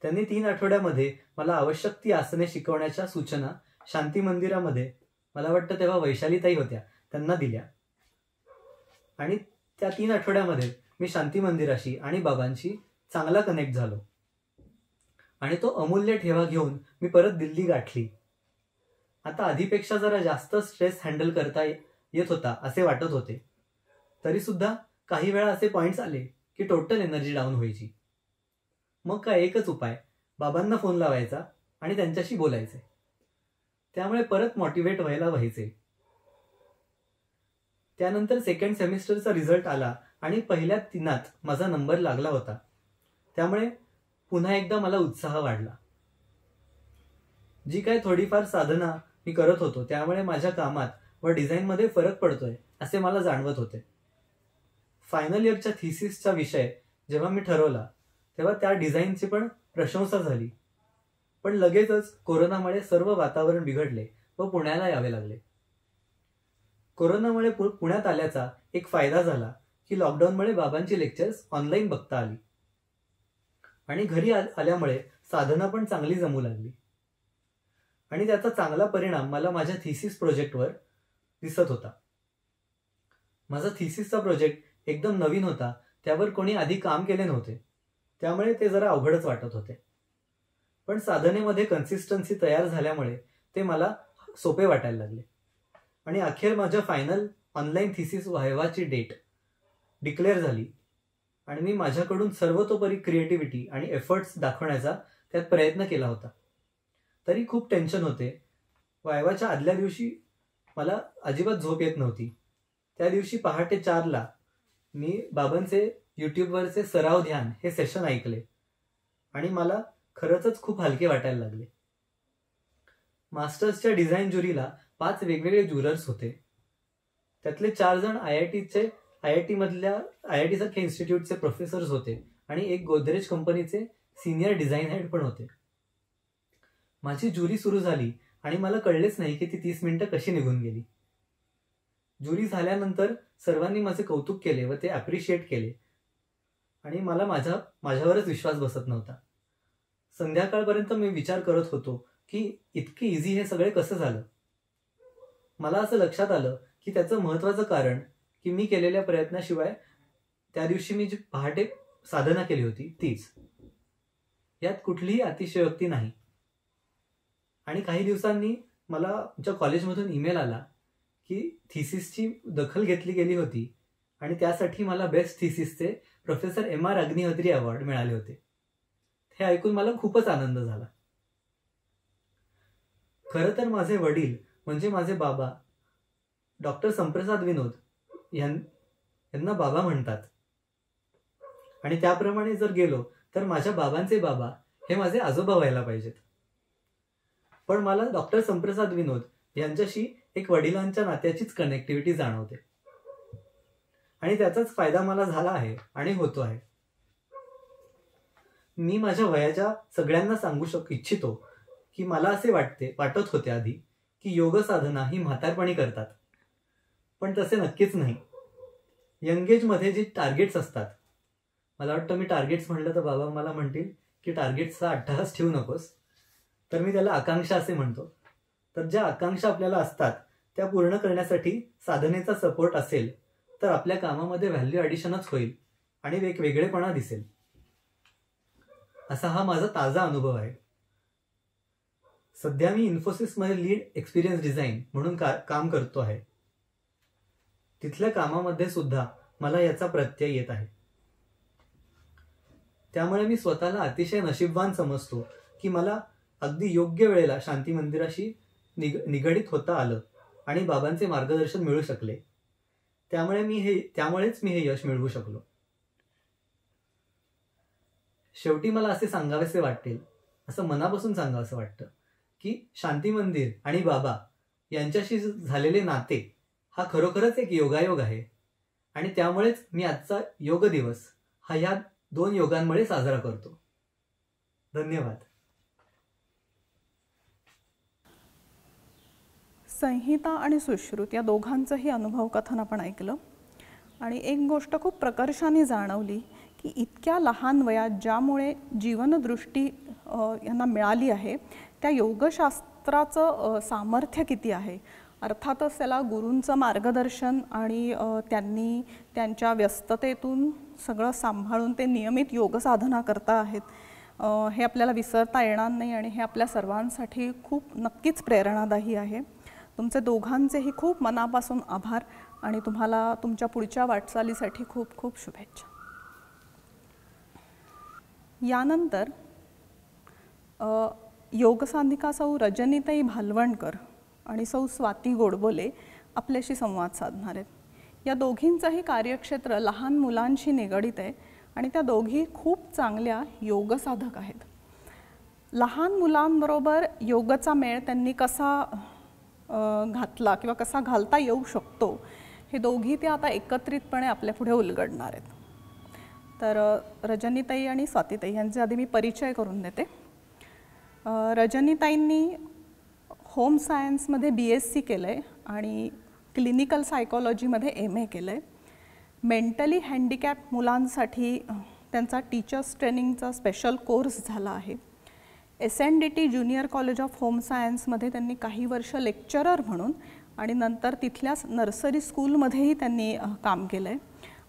त्यांनी 3 आठवड्यामध्ये मला आवश्यक ती आसने शिकवण्याच्या सूचना शांती मंदिरामध्ये, मला वाटतं तेव्हा वैशालीताई होत्या, त्यांना दिल्या. आणि त्या 3 आठवड्यामध्ये मी शांती मंदिराशी आणि बाबांशी चांगला कनेक्ट झालो आणि तो अमूल्य ठेवा घेऊन मी परत दिल्ली गाठली. आता आधीपेक्षा जरा जास्त स्ट्रेस हँडल करता येत होता असे वाटत होते. तरी सुद्धा काही वेळा असे पॉइंट्स आले की टोटल एनर्जी डाऊन व्हायची. मग काय एकच उपाय, बाबांना फोन लावायचा आणि त्यांच्याशी बोलायचे. त्यामुळे परत मोटिवेट व्हायचे. त्यानंतर 2nd सेमिस्टरचा रिझल्ट आला आणि पहिल्या 3 माझा नंबर लागला होता. त्यामुळे पुन्हा एकदा मला उत्साह वाढला. जी काय थोडीफार साधना मी करत होतो त्यामुळे माझ्या कामात व डिझाईनमध्ये फरक पडतोय असे मला जाणवत होते. फायनल इयरच्या थिसिसचा विषय जेव्हा मी ठरवला तेव्हा त्या डिझाईनची पण प्रशंसा झाली. पण लगेचच कोरोनामुळे सर्व वातावरण बिघडले व पुण्याला यावे लागले. कोरोनामुळे पुण्यात आल्याचा एक फायदा झाला की लॉकडाऊनमुळे बाबांची लेक्चर्स ऑनलाईन बघता आली आणि घरी आल्यामुळे साधना पण चांगली जमू लागली. आणि त्याचा चांगला परिणाम मला माझ्या थिसिस प्रोजेक्टवर दिसत होता. माझा थिसिसचा प्रोजेक्ट एकदम नवीन होता, त्यावर कोणी आधी काम केले नव्हते, त्यामुळे ते जरा अवघडच वाटत होते. पण साधनेमध्ये कन्सिस्टन्सी तयार झाल्यामुळे ते मला सोपे वाटायला लागले. आणि अखेर माझ्या फायनल ऑनलाईन थिसिस व्हायवाची डेट डिक्लेअर झाली आणि मी माझ्याकडून सर्वतोपरी क्रिएटिव्हिटी आणि एफर्ट्स दाखवण्याचा त्यात प्रयत्न केला होता. तरी खूप टेन्शन होते. व्हायवाच्या आदल्या दिवशी मला अजिबात झोप येत नव्हती. त्या दिवशी पहाटे 4ला मी बाबांचे यूट्यूबवरचे सराव ध्यान हे सेशन ऐकले आणि मला खरंच खूप हलके वाटायला लागले. मास्टर्सच्या डिझाईन ज्युरीला 5 वेगवेगळे ज्युरर्स होते. त्यातले 4 जण आयआयटी सारख्या इन्स्टिट्यूटचे प्रोफेसर्स होते आणि एक गोदरेज कंपनीचे सिनियर डिझाईन हेड पण होते. माझी ज्युरी सुरू झाली आणि मला कळलेच नाही की ती 30 मिनिटं कशी निघून गेली. ज्युरी झाल्यानंतर सर्वांनी माझे कौतुक केले व ते अप्रिशिएट केले आणि मला माझ्यावरच विश्वास बसत नव्हता. संध्याकाळपर्यंत मी विचार करत होतो की इतकी इझी हे सगळे कसं झालं. मला असं लक्षात आलं की त्याचं महत्वाचं कारण की मी केलेल्या प्रयत्नाशिवाय त्या दिवशी मी जी पहाटे साधना केली होती तीच. यात कुठलीही अतिशयोक्ती नाही. आणि काही दिवसांनी मला आमच्या कॉलेजमधून ईमेल आला की थिसिसची दखल घेतली गेली होती आणि त्यासाठी मला बेस्ट थिसिसचे प्रोफेसर MR अग्निहोत्री अवॉर्ड मिळाले होते. हे ऐकून मला खूपच आनंद झाला. खरं तर माझे वडील म्हणजे माझे बाबा डॉक्टर संप्रसाद विनोद यांना बाबा म्हणतात आणि त्याप्रमाणे जर गेलो तर माझ्या बाबांचे बाबा हे माझे आजोबा व्हायला पाहिजेत. पण मला डॉक्टर संप्रसाद विनोद यांच्याशी एक वडिलांच्या नात्याचीच कनेक्टिव्हिटी जाणवते आणि त्याचाच फायदा मला झाला आहे आणि होतो आहे. मी माझ्या वयाच्या सगळ्यांना सांगू इच्छितो की मला असे वाटत होते आधी की योग साधना ही म्हातारपणी करतात, पण तसे नक्कीच नाही. यंग एज मध्ये जी टार्गेट्स असतात, मला वाटतं मी टार्गेट्स म्हणलं तर बाबा मला म्हणतील की टार्गेट्सचा अट्टहास ठेवू नकोस, तर मी त्याला आकांक्षा असे म्हणतो. तर ज्या आकांक्षा आपल्याला असतात त्या पूर्ण करण्यासाठी साधनेचा सपोर्ट असेल तर आपल्या कामामध्ये व्हॅल्यू ॲडिशनच होईल आणि एक वेगळेपणा दिसेल. असा हा माझा ताजा अनुभव आहे. सध्या मी इन्फोसिसमध्ये लीड एक्सपिरियन्स डिझाईन म्हणून काम करतो आहे. तिथल्या कामामध्ये सुद्धा मला याचा प्रत्यय येत आहे. त्यामुळे मी स्वतःला अतिशय नशीबवान समजतो की मला अगदी योग्य वेळेला शांती मंदिराशी निगडीत होता आलं आणि बाबांचे मार्गदर्शन मिळू शकले. त्यामुळेच मी हे यश मिळवू शकलो. शेवटी मला असे सांगावेसे वाटेल, असं मनापासून सांगावंसं वाटतं की शांती मंदिर आणि बाबा यांच्याशी झालेले नाते हा खरोखरच एक योगायोग आहे आणि त्यामुळेच मी आजचा योग दिवस हा या 2 योगांमुळे साजरा करतो. धन्यवाद. संहिता आणि सुश्रुत या दोघांचंही अनुभव कथन आपण ऐकलं आणि एक गोष्ट खूप प्रकर्षाने जाणवली की इतक्या लहान वयात ज्यामुळे जीवनदृष्टी यांना मिळाली आहे त्या योगशास्त्राचं सामर्थ्य किती आहे. अर्थातच त्याला गुरूंचं मार्गदर्शन आणि त्यांनी त्यांच्या व्यस्ततेतून सगळं सांभाळून ते नियमित योगसाधना करता आहेत हे आपल्याला विसरता येणार नाही आणि हे आपल्या सर्वांसाठी खूप नक्कीच प्रेरणादायी आहे. तुमचे दोघांचेही खूप मनापासून आभार आणि तुम्हाला तुमच्या पुढच्या वाटचालीसाठी खूप खूप शुभेच्छा. यानंतर योगसाधिका सौ रजनीताई भालवणकर आणि सौ स्वाती गोडबोले आपल्याशी संवाद साधणार आहेत. या दोघींचंही कार्यक्षेत्र लहान मुलांशी निगडित आहे आणि त्या दोघी खूप चांगल्या योगसाधक आहेत. लहान मुलांबरोबर योगाचा मेळ त्यांनी कसा घातला किंवा कसा घालता येऊ शकतो हे दोघी ते आता एकत्रितपणे आपल्या पुढे उलगडणार आहेत. तर रजनीताई आणि स्वातीताई यांचे आधी मी परिचय करून देते. रजनीताईंनी होम सायन्समध्ये BSc केलं आहे आणि क्लिनिकल सायकोलॉजीमध्ये MA केलं आहे. मेंटली हँडिकॅप मुलांसाठी त्यांचा टीचर्स ट्रेनिंगचा स्पेशल कोर्स झाला आहे. SNDT junior college of home सायन्समध्ये त्यांनी काही वर्ष लेक्चरर म्हणून आणि नंतर तिथल्याच नर्सरी स्कूलमध्येही त्यांनी काम केलं आहे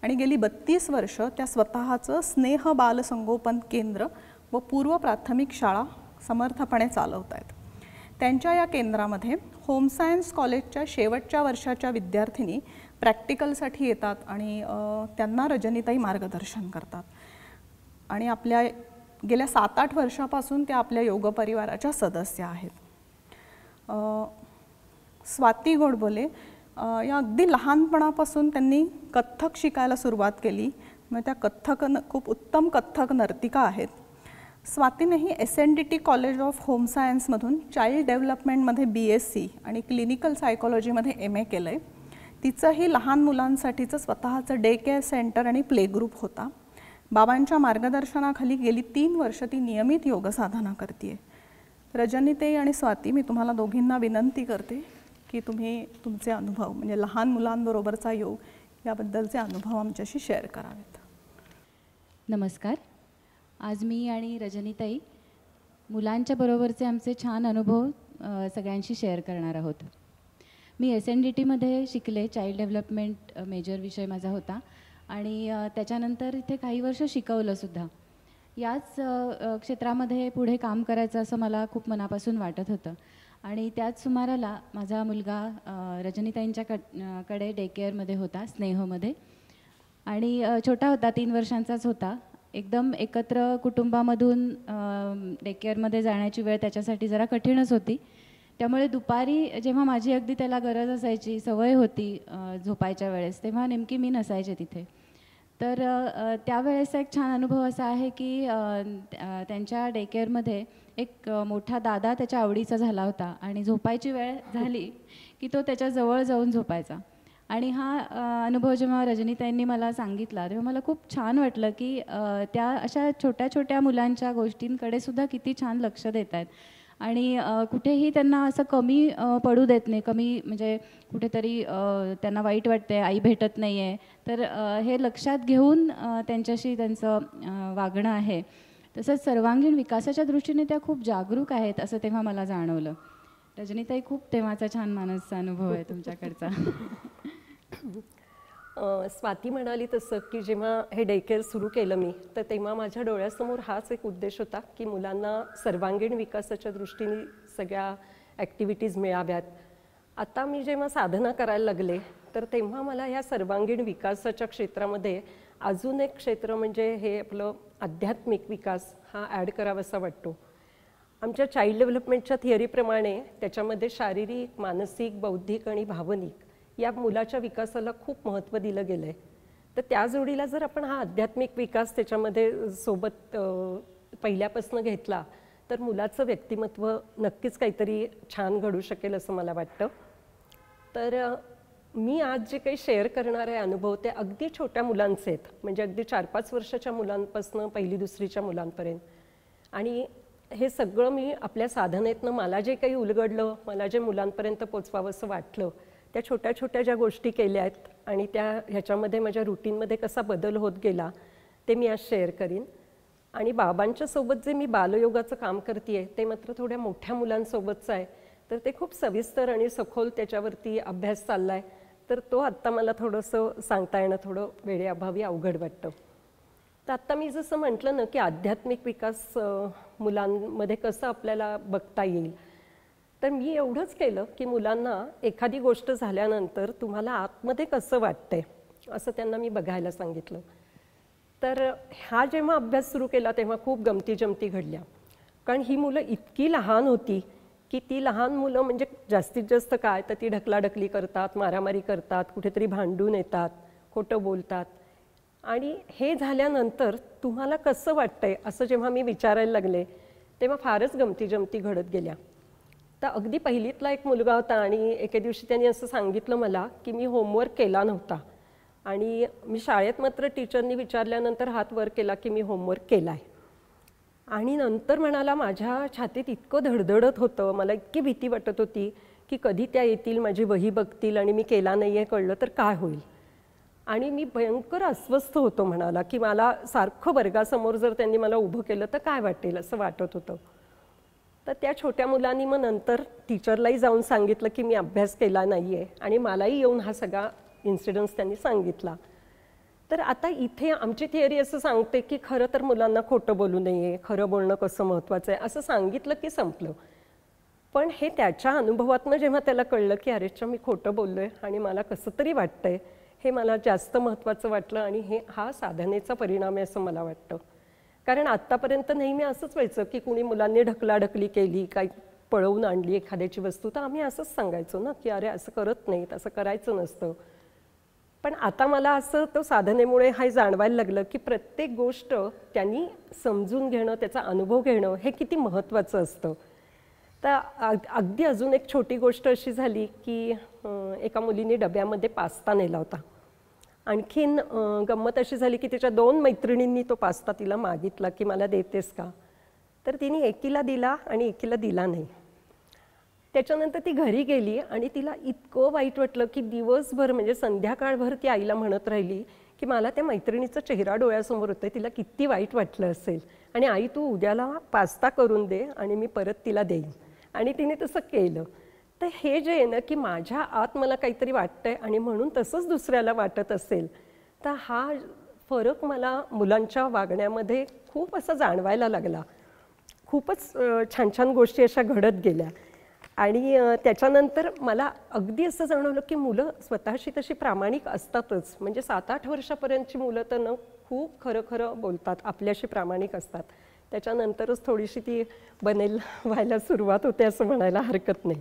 आणि गेली 32 वर्ष त्या स्वतःचं स्नेह बालसंगोपन केंद्र व पूर्व प्राथमिक शाळा समर्थपणे चालवत आहेत. त्यांच्या या केंद्रामध्ये होम सायन्स कॉलेजच्या शेवटच्या वर्षाच्या विद्यार्थिनी प्रॅक्टिकलसाठी येतात आणि त्यांना रजनीताई मार्गदर्शन करतात आणि आपल्या गेल्या 7-8 वर्षापासून त्या आपल्या योग परिवाराच्या सदस्य आहेत. स्वाती गोडबोले या अगदी लहानपणापासून त्यांनी कथ्थक शिकायला सुरुवात केली. मग त्या खूप उत्तम कथ्थक नर्तिका आहेत. स्वातीनेही SNDT कॉलेज ऑफ होम सायन्समधून चाइल्ड डेव्हलपमेंटमध्ये BSc आणि क्लिनिकल सायकोलॉजीमध्ये MA केलं आहे. तिचंही लहान मुलांसाठीचं स्वतःचं डे केअर सेंटर आणि प्ले ग्रुप होता. बाबांच्या मार्गदर्शनाखाली गेली 3 वर्ष ती नियमित योगसाधना करते. रजनीताई आणि स्वाती, मी तुम्हाला दोघींना विनंती करते की तुम्ही तुमचे अनुभव म्हणजे लहान मुलांबरोबरचा योग याबद्दलचे अनुभव आमच्याशी शेअर करावेत. नमस्कार. आज मी आणि रजनीताई मुलांच्या बरोबरचे आमचे छान अनुभव सगळ्यांशी शेअर करणार आहोत. मी SNDTमध्ये शिकले. चाइल्ड डेव्हलपमेंट मेजर विषय माझा होता आणि त्याच्यानंतर इथे काही वर्ष शिकवलंसुद्धा. याच क्षेत्रामध्ये पुढे काम करायचं असं मला खूप मनापासून वाटत होतं आणि त्याच सुमाराला माझा मुलगा रजनीताईंच्याकडे डे केअरमध्ये होता, स्नेहमध्ये, आणि छोटा होता, 3 वर्षांचाच होता. एकदम एकत्र कुटुंबामधून डे केअरमध्ये जाण्याची वेळ त्याच्यासाठी जरा कठीणच होती. त्यामुळे दुपारी जेव्हा माझी अगदी त्याला गरज असायची, सवय होती झोपायच्या वेळेस, तेव्हा नेमकी मी नसायचे तिथे. तर त्यावेळेचा एक छान अनुभव असा आहे की त्यांच्या डे केअरमध्ये एक मोठा दादा त्याच्या आवडीचा झाला होता आणि झोपायची वेळ झाली की तो त्याच्याजवळ जाऊन झोपायचा. आणि हा अनुभव जेव्हा रजनीताईंनी मला सांगितला तेव्हा मला खूप छान वाटलं की त्या अशा छोट्या छोट्या मुलांच्या गोष्टींकडे सुद्धा किती छान लक्ष देत आहेत आणि कुठेही त्यांना असं कमी पडू देत नाही. कमी म्हणजे कुठेतरी त्यांना वाईट वाटते, आई भेटत नाही आहे, तर हे लक्षात घेऊन त्यांच्याशी त्यांचं वागणं आहे. तसंच सर्वांगीण विकासाच्या दृष्टीने त्या खूप जागरूक आहेत असं तेव्हा मला जाणवलं. रजनीताई, खूप तेव्हाचा छान मानसचा अनुभव आहे तुमच्याकडचा. स्वाती म्हणाली तसं की जेव्हा हे डे केअर सुरू केलं मी, तर तेव्हा माझ्या डोळ्यासमोर हाच एक उद्देश होता की मुलांना सर्वांगीण विकासाच्या दृष्टीने सगळ्या ॲक्टिव्हिटीज मिळाव्यात. आता मी जेव्हा साधना करायला लागले तर तेव्हा मला ह्या सर्वांगीण विकासाच्या क्षेत्रामध्ये अजून एक क्षेत्र म्हणजे हे आपलं आध्यात्मिक विकास हा ॲड करावासा वाटतो. आमच्या चाइल्ड डेव्हलपमेंटच्या थिअरीप्रमाणे त्याच्यामध्ये शारीरिक, मानसिक, बौद्धिक आणि भावनिक या मुलाच्या विकासाला खूप महत्त्व दिलं गेलं आहे. तर त्या जोडीला जर आपण हा आध्यात्मिक विकास त्याच्यामध्ये सोबत पहिल्यापासून घेतला तर मुलाचं व्यक्तिमत्व नक्कीच काहीतरी छान घडू शकेल असं मला वाटतं. तर मी आज जे काही शेअर करणार आहे अनुभव ते अगदी छोट्या मुलांचे आहेत, म्हणजे अगदी 4-5 वर्षाच्या मुलांपासून 1ली-2रीच्या मुलांपर्यंत. आणि हे सगळं मी आपल्या साधनेतनं मला जे काही उलगडलं, मला जे मुलांपर्यंत पोचवावं असं वाटलं, त्या छोट्या छोट्या ज्या गोष्टी केल्या आहेत आणि त्या ह्याच्यामध्ये माझ्या रुटीनमध्ये कसा बदल होत गेला ते मी आज शेअर करीन. आणि बाबांच्या सोबत जे मी बालयोगाचं काम करते ते मात्र थोड्या मोठ्या मुलांसोबतचं आहे, तर ते खूप सविस्तर आणि सखोल त्याच्यावरती अभ्यास चालला आहे. तर तो आत्ता मला थोडंसं सांगता येणं थोडं वेळेअभावी अवघड वाटतं. तर आत्ता मी जसं म्हटलं ना की आध्यात्मिक विकास मुलांमध्ये कसं आपल्याला बघता येईल, तर मी एवढंच केलं की मुलांना एखादी गोष्ट झाल्यानंतर तुम्हाला आतमध्ये कसं वाटतंय असं त्यांना मी बघायला सांगितलं. तर हा जेव्हा अभ्यास सुरू केला तेव्हा खूप गमती-जमती घडल्या. कारण ही मुलं इतकी लहान होती की ती लहान मुलं म्हणजे जास्तीत जास्त काय तर ती ढकलाढकली करतात, मारामारी करतात, कुठेतरी भांडून येतात, खोटं बोलतात. आणि हे झाल्यानंतर तुम्हाला कसं वाटतंय असं जेव्हा मी विचारायला लागले तेव्हा फारच गमती-जमती घडत गेल्या. तर अगदी पहिलीतला एक मुलगा होता आणि एके दिवशी त्यांनी असं सांगितलं मला की मी होमवर्क केला नव्हता आणि मी शाळेत मात्र टीचरनी विचारल्यानंतर हात वर केला की मी होमवर्क केला आहे. आणि नंतर म्हणाला माझ्या छातीत इतकं धडधडत होतं, मला इतकी भीती वाटत होती की कधी त्या येतील, माझी वही बघतील आणि मी केला नाही आहे कळलं तर काय होईल. आणि मी भयंकर अस्वस्थ होतो म्हणाला की मला सारखं वर्गासमोर जर त्यांनी मला उभं केलं तर काय वाटेल असं वाटत होतं. तर त्या छोट्या मुलांनी मग नंतर टीचरलाही जाऊन सांगितलं की मी अभ्यास केला नाही आहे आणि मलाही येऊन हा सगळा इन्सिडन्स त्यांनी सांगितला. तर आता इथे आमची थिअरी असं सांगते की खरं तर मुलांना खोटं बोलू नये, खरं बोलणं कसं महत्त्वाचं आहे असं सांगितलं की संपलं. पण हे त्याच्या अनुभवातनं जेव्हा त्याला कळलं की अरेच्या मी खोटं बोललो आहे आणि मला कसं तरी वाटतंय, हे मला जास्त महत्त्वाचं वाटलं आणि हा साधनेचा परिणाम आहे असं मला वाटतं. कारण आत्तापर्यंत नेहमी असंच व्हायचं की कुणी मुलांनी ढकलाढकली केली, काही पळवून आणली एखाद्याची वस्तू तर आम्ही असंच सांगायचो ना की अरे असं करत नाहीत, असं करायचं नसतं. पण आता मला असं तो साधनेमुळे हे जाणवायला लागलं की प्रत्येक गोष्ट त्यांनी समजून घेणं, त्याचा अनुभव घेणं हे किती महत्त्वाचं असतं. तर अगदी अजून एक छोटी गोष्ट अशी झाली की एका मुलीने डब्यामध्ये पास्ता नेला होता. आणखीन गंमत अशी झाली की तिच्या 2 मैत्रिणींनी तो पास्ता तिला मागितला की मला देतेस का. तर तिने एकीला दिला आणि एकीला दिला नाही. त्याच्यानंतर ती घरी गेली आणि तिला इतकं वाईट वाटलं की दिवसभर म्हणजे संध्याकाळभर ती आईला म्हणत राहिली की मला त्या मैत्रिणीचा चेहरा डोळ्यासमोर होतोय, तिला किती वाईट वाटलं असेल आणि आई तू उद्याला पास्ता करून दे आणि मी परत तिला देईन. आणि तिने तसं केलं. तर हे जे आहे ना की माझ्या आत मला काहीतरी वाटतंय आणि म्हणून तसंच दुसऱ्याला वाटत असेल, तर हा फरक मला मुलांच्या वागण्यामध्ये खूप असा जाणवायला लागला. खूपच छान छान गोष्टी अशा घडत गेल्या. आणि त्याच्यानंतर मला अगदी असं जाणवलं की मुलं स्वतःशी तशी प्रामाणिक असतातच. म्हणजे 7-8 वर्षापर्यंतची मुलं तर ना खूप खरं खरं बोलतात, आपल्याशी प्रामाणिक असतात. त्याच्यानंतरच थोडीशी ती बनेल व्हायला सुरुवात होते असं म्हणायला हरकत नाही.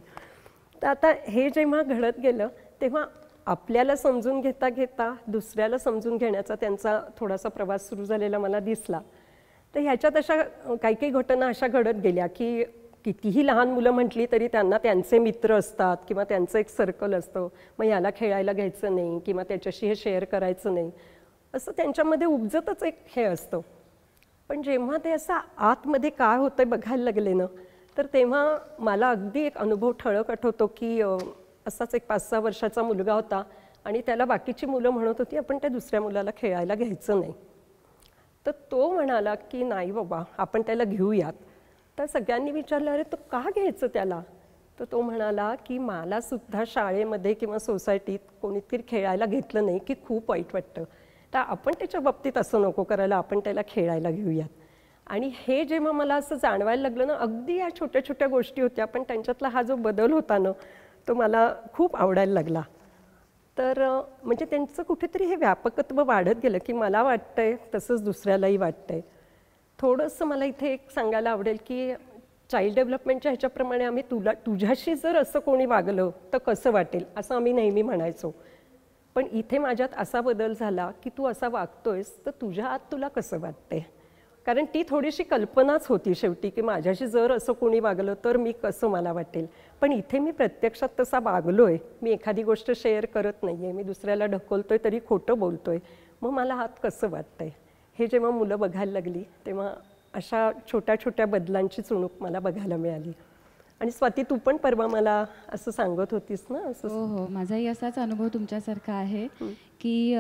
तर आता हे जेव्हा घडत गेलं तेव्हा आपल्याला समजून घेता घेता दुसऱ्याला समजून घेण्याचा त्यांचा थोडासा प्रवास सुरू झालेला मला दिसला. तर ह्याच्यात अशा काही काही घटना अशा घडत गेल्या की कितीही लहान मुलं म्हटली तरी त्यांना त्यांचे मित्र असतात किंवा त्यांचं एक सर्कल असतं. मग याला खेळायला घ्यायचं नाही किंवा त्याच्याशी हे शेअर करायचं नाही असं त्यांच्यामध्ये उपजतच एक हे असतं. पण जेव्हा ते असं आतमध्ये काय होतंय बघायला लागले ना तर तेव्हा मला अगदी एक अनुभव ठळक आठवतो की असाच एक 5-6 वर्षाचा मुलगा होता आणि त्याला बाकीची मुलं म्हणत होती आपण त्या दुसऱ्या मुलाला खेळायला घ्यायचं नाही. तर तो म्हणाला की नाही बाबा आपण त्याला घेऊयात. तर सगळ्यांनी विचारलं अरे तो का घ्यायचं त्याला. तर तो म्हणाला की मला सुद्धा शाळेमध्ये किंवा सोसायटीत कोणीतरी खेळायला घेतलं नाही की खूप वाईट वाटतं. तर आपण त्याच्या बाबतीत असं नको करायला, आपण त्याला खेळायला घेऊयात. आणि हे जेव्हा मला असं जाणवायला लागलं ना, अगदी या छोट्या छोट्या गोष्टी होत्या, पण त्यांच्यातला हा जो बदल होता ना, तो मला खूप आवडायला लागला. तर म्हणजे त्यांचं कुठेतरी हे व्यापकत्व वाढत गेलं, की मला वाटतंय तसंच दुसऱ्यालाही वाटतंय. थोडंसं मला इथे एक सांगायला आवडेल, की चाइल्ड डेव्हलपमेंटच्या ह्याच्याप्रमाणे आम्ही तुझ्याशी जर असं कोणी वागलं तर कसं वाटेल असं आम्ही नेहमी म्हणायचो. पण इथे माझ्यात असा बदल झाला, की तू असा वागतोयस तर तुझ्या आत तुला कसं वाटतंय. कारण ती थोडीशी कल्पनाच होती शेवटी, की माझ्याशी जर असं कोणी वागलं तर मी कसं मला वाटेल. पण इथे मी प्रत्यक्षात तसा वागलोय, मी एखादी गोष्ट शेअर करत नाही आहे, मी दुसऱ्याला ढकलतोय तरी खोटं बोलतोय, मग मला आत कसं वाटतंय. हे जेव्हा मुलं बघायला लागली तेव्हा अशा छोट्या छोट्या बदलांची चुणूक मला बघायला मिळाली. आणि स्वाती, तू पण परवा मला असं सांगत होतीस ना असं. हो हो, माझाही असाच अनुभव तुमच्यासारखा आहे की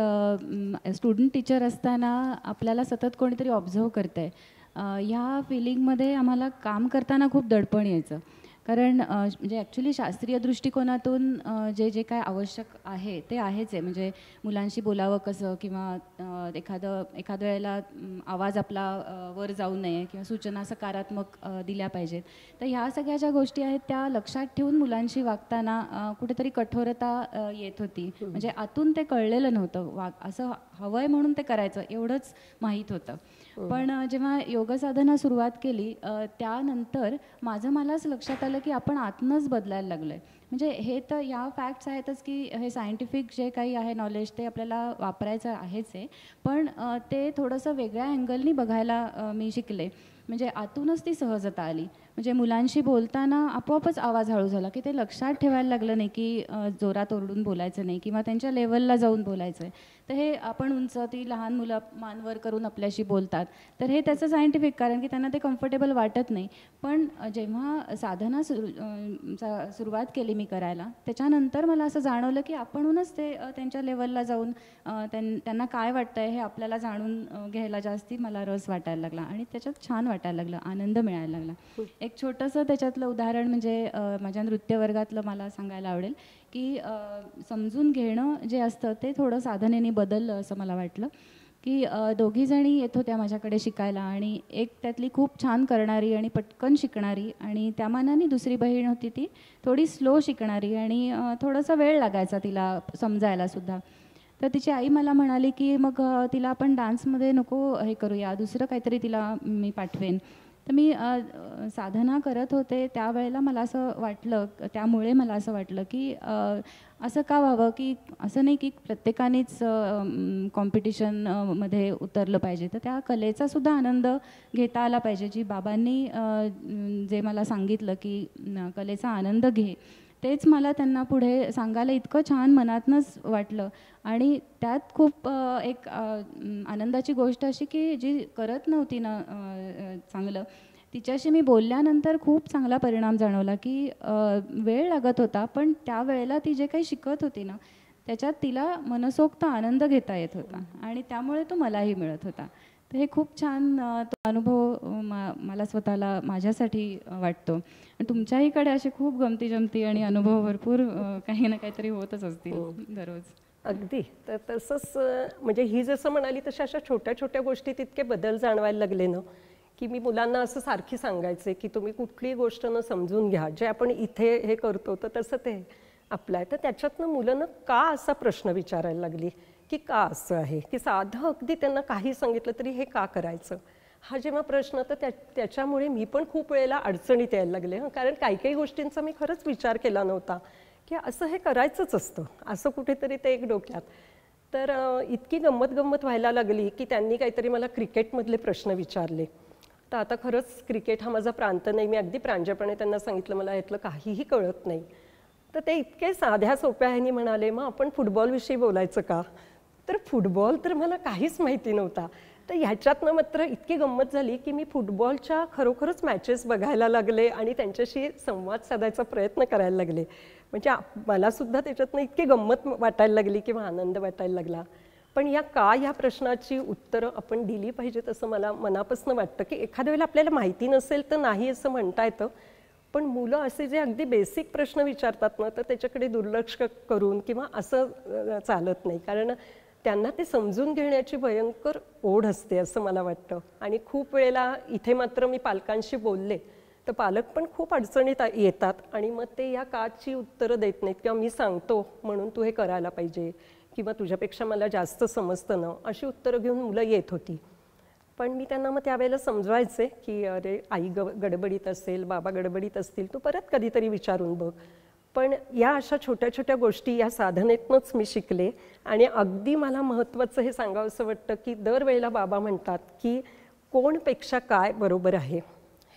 स्टुडंट टीचर असताना आपल्याला सतत कोणीतरी ऑब्झर्व करतंय. ह्या फिलिंगमध्ये आम्हाला काम करताना खूप दडपण यायचं. कारण म्हणजे ॲक्च्युली शास्त्रीय दृष्टिकोनातून जे जे काय आवश्यक आहे ते आहेच आहे. म्हणजे मुलांशी बोलावं कसं, किंवा एखाद्या वेळेला आवाज आपला वर जाऊ नये, किंवा सूचना सकारात्मक दिल्या पाहिजेत. तर ह्या सगळ्या ज्या गोष्टी आहेत त्या लक्षात ठेवून मुलांशी वागताना कुठेतरी कठोरता येत होती. म्हणजे आतून ते कळलेलं नव्हतं, असं हवं आहे म्हणून ते करायचं एवढंच माहीत होतं. पण जेव्हा योगसाधना सुरुवात केली त्यानंतर मलाच लक्षात आलं की आपण आतूनच बदलायला लागलो आहे. म्हणजे हे तर या फॅक्ट्स आहेतच की हे सायंटिफिक जे काही आहे नॉलेज ते आपल्याला वापरायचं आहेच आहे. पण ते थोडंसं वेगळ्या अँगलनी बघायला मी शिकले. म्हणजे आतूनच ती सहजता आली. म्हणजे मुलांशी बोलताना आपोआपच आवाज हळू झाला, की ते लक्षात ठेवायला लागलं नाही की जोरात ओरडून बोलायचं नाही किंवा त्यांच्या लेवलला जाऊन बोलायचं आहे. तर हे आपण उंच ती लहान मुलं मानवर करून आपल्याशी बोलतात, तर हे त्याचं सायंटिफिक, कारण की त्यांना ते कम्फर्टेबल वाटत नाही. पण जेव्हा साधना सुरुवात केली मी करायला, त्याच्यानंतर मला असं जाणवलं की आपणहूनच ते त्यांच्या लेवलला जाऊन त्यांना काय वाटतं आहे हे आपल्याला जाणून घ्यायला जास्ती मला रस वाटायला लागला आणि त्याच्यात छान वाटायला लागलं, आनंद मिळायला लागला. एक छोटंसं त्याच्यातलं उदाहरण म्हणजे माझ्या नृत्य वर्गातलं मला सांगायला आवडेल की समजून घेणं जे असतं ते थोडं साधनेने बदललं असं मला वाटलं. की दोघीजणी येत होत्या माझ्याकडे शिकायला आणि एक त्यातली खूप छान करणारी आणि पटकन शिकणारी, आणि त्या मानाने दुसरी बहीण होती ती थोडी स्लो शिकणारी आणि थोडासा वेळ लागायचा तिला समजायला सुद्धा. तर तिची आई मला म्हणाली की मग तिला आपण डान्समध्ये नको हे करूया, दुसरं काहीतरी तिला मी पाठवेन. तर मी साधना करत होते त्यावेळेला मला असं वाटलं, त्यामुळे मला असं वाटलं की असं का व्हावं, की असं नाही की प्रत्येकानेच कॉम्पिटिशनमध्ये उतरलं पाहिजे, तर त्या कलेचासुद्धा आनंद घेता आला पाहिजे. जी बाबांनी जे मला सांगितलं की कलेचा आनंद घे, तेच मला त्यांना पुढे सांगायला इतकं छान मनातनंच वाटलं. आणि त्यात खूप एक आनंदाची गोष्ट अशी की जी करत नव्हती ना चांगलं, तिच्याशी मी बोलल्यानंतर खूप चांगला परिणाम जाणवला. की वेळ लागत होता पण त्यावेळेला ती जे काही शिकत होती ना त्याच्यात तिला मनसोक्त आनंद घेता येत होता आणि त्यामुळे तो मलाही मिळत होता. तर हे खूप छान तो अनुभव मला स्वतःला माझ्यासाठी वाटतो. तुमच्याहीकडे असे खूप गमती जमती आणि अनुभव भरपूर काही ना काहीतरी होतच असतील दररोज. अगदी. तर तसंच म्हणजे ही जसं म्हणाली तशा अशा छोट्या छोट्या गोष्टी तितके बदल जाणवायला लागले ना, की मी मुलांना असं सारखी सांगायचे की तुम्ही कुठलीही गोष्ट न समजून घ्या, जे आपण इथे हे करतो तर तसं ते अप्लाय. तर त्याच्यातनं मुलांना का असा प्रश्न विचारायला लागली की का असं आहे, की साधं अगदी त्यांना काही सांगितलं तरी हे का करायचं, हा जेव्हा प्रश्न तर त्याच्यामुळे मी पण खूप वेळेला अडचणीत यायला लागले. कारण काही काही गोष्टींचा मी खरंच विचार केला नव्हता की असं हे करायचंच असतं, असं कुठेतरी ते एक डोक्यात. तर इतकी गंमत व्हायला लागली की त्यांनी काहीतरी मला क्रिकेटमधले प्रश्न विचारले. तर आता खरंच क्रिकेट हा माझा प्रांत नाही, मी अगदी प्रांजळपणे त्यांना सांगितलं मला यातलं काहीही कळत नाही. तर ते इतके साध्या सोप्या ह्यानी म्हणाले मग आपण फुटबॉलविषयी बोलायचं का. तर फुटबॉल तर मला काहीच माहिती नव्हता. तर ह्याच्यातनं मात्र इतकी गंमत झाली की मी फुटबॉलच्या खरोखरच मॅचेस बघायला लागले आणि त्यांच्याशी संवाद साधायचा प्रयत्न करायला लागले. म्हणजे मलासुद्धा त्याच्यातनं इतकी गंमत वाटायला लागली किंवा आनंद वाटायला लागला. पण ह्या प्रश्नाची उत्तरं आपण दिली पाहिजेत असं मला मनापासून वाटतं. की एखाद्या वेळेला आपल्याला माहिती नसेल तर नाही असं म्हणता येतं, पण मुलं असे जे अगदी बेसिक प्रश्न विचारतात ना तर त्याच्याकडे दुर्लक्ष करून किंवा असं चालत नाही. कारण त्यांना ते समजून घेण्याची भयंकर ओढ असते असं मला वाटतं. आणि खूप वेळेला इथे मात्र मी पालकांशी बोलले तर पालक पण खूप अडचणीत येतात आणि मग ते या काची उत्तरं देत नाहीत किंवा मी सांगतो म्हणून तू हे करायला पाहिजे किंवा तुझ्यापेक्षा मला जास्त समजतं ना, अशी उत्तरं घेऊन मुलं येत होती. पण मी त्यांना मग त्यावेळेला समजवायचे की अरे आई गडबडीत असेल, बाबा गडबडीत असतील, तू परत कधीतरी विचारून बघ. पण या अशा छोट्या छोट्या गोष्टी या साधनेतनंच मी शिकले. आणि अगदी मला महत्त्वाचं हे सांगावंसं वाटतं की दरवेळेला बाबा म्हणतात की कोणपेक्षा काय बरोबर आहे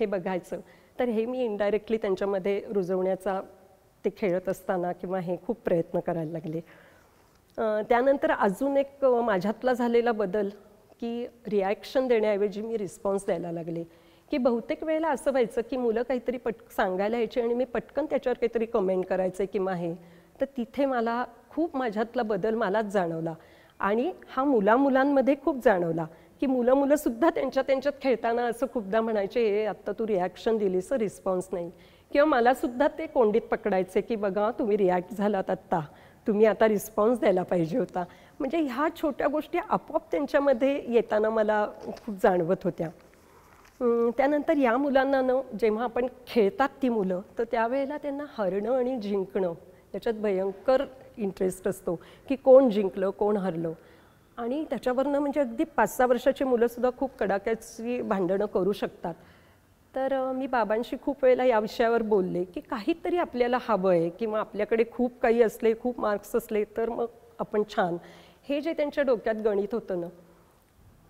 हे बघायचं. तर हे मी इनडायरेक्टली त्यांच्यामध्ये रुजवण्याचा ते खेळत असताना किंवा हे खूप प्रयत्न करायला लागले. त्यानंतर अजून एक माझ्यातला झालेला बदल की रिॲक्शन देण्याऐवजी मी रिस्पॉन्स द्यायला लागले. की बहुतेक वेळेला असं व्हायचं की मुलं काहीतरी सांगायला यायची आणि मी पटकन त्याच्यावर काहीतरी कमेंट करायचे किंवा हे. तर तिथे मला खूप माझ्यातला बदल मलाच जाणवला. आणि हा मुलांमध्ये खूप जाणवला की मुलंसुद्धा त्यांच्यात खेळताना असं खूपदा म्हणायचे हे आत्ता तू रिॲक्शन दिलीस, रिस्पॉन्स नाही. किंवा मलासुद्धा ते कोंडीत पकडायचे की बघा तुम्ही रिॲक्ट झालात आत्ता, तुम्ही आता रिस्पॉन्स द्यायला पाहिजे होता. म्हणजे ह्या छोट्या गोष्टी आपोआप त्यांच्यामध्ये येताना मला खूप जाणवत होत्या. त्यानंतर या मुलांना जेव्हा आपण खेळतात ती मुलं तर त्यावेळेला त्यांना हरणं आणि जिंकणं याच्यात भयंकर इंटरेस्ट असतो की कोण जिंकलं कोण हरलं. आणि त्याच्यावरनं म्हणजे अगदी 5-6 वर्षाची मुलंसुद्धा खूप कडाक्याची भांडणं करू शकतात. तर मी बाबांशी खूप वेळेला या विषयावर बोलले की काहीतरी आपल्याला हवं आहे किंवा आपल्याकडे खूप काही असले, खूप मार्क्स असले तर मग आपण छान. हे जे त्यांच्या डोक्यात गणित होतं ना,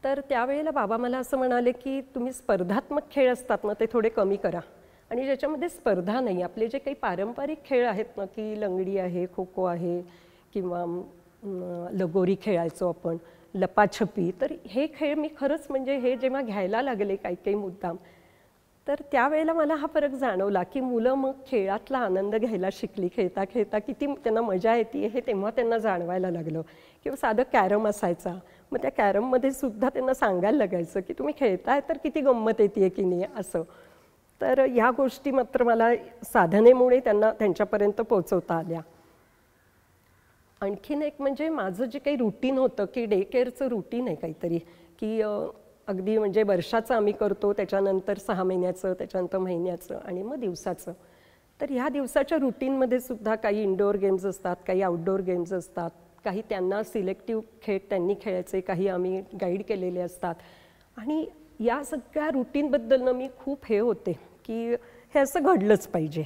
तर त्यावेळेला बाबा मला असं म्हणाले की तुम्ही स्पर्धात्मक खेळ असतात ना ते थोडे कमी करा. आणि ज्याच्यामध्ये स्पर्धा नाही, आपले जे काही पारंपरिक खेळ आहेत ना की लंगडी आहे, खो खो आहे किंवा लगोरी खेळायचो आपण, लपाछपी, तर हे खेळ मी खरंच म्हणजे हे जेव्हा घ्यायला लागले काही मुद्दाम तर त्यावेळेला मला हा फरक जाणवला की मुलं मग खेळातला आनंद घ्यायला शिकली. खेळता खेळता किती त्यांना मजा येते हे तेव्हा त्यांना जाणवायला लागलं. किंवा साधं कॅरम असायचा, मग त्या कॅरममध्ये सुद्धा त्यांना सांगायला लागायचं की तुम्ही खेळताय तर किती गंमत येते की नाही असं. तर या गोष्टी मात्र मला साधनेमुळे त्यांना त्यांच्यापर्यंत पोहोचवता आल्या. आणखीन एक म्हणजे माझं जे काही रुटीन होतं की डे केअरचं रुटीन आहे काहीतरी की अगदी म्हणजे वर्षाचं आम्ही करतो, त्याच्यानंतर 6 महिन्याचं, त्याच्यानंतर महिन्याचं आणि मग दिवसाचं. तर ह्या दिवसाच्या रुटीनमध्ये सुद्धा काही इनडोअर गेम्स असतात, काही आउटडोअर गेम्स असतात, काही त्यांना सिलेक्टिव्ह खेळ त्यांनी खेळायचे, काही आम्ही गाईड केलेले असतात. आणि या सगळ्या रुटीनबद्दल मी खूप हे होते की हे असं घडलंच पाहिजे.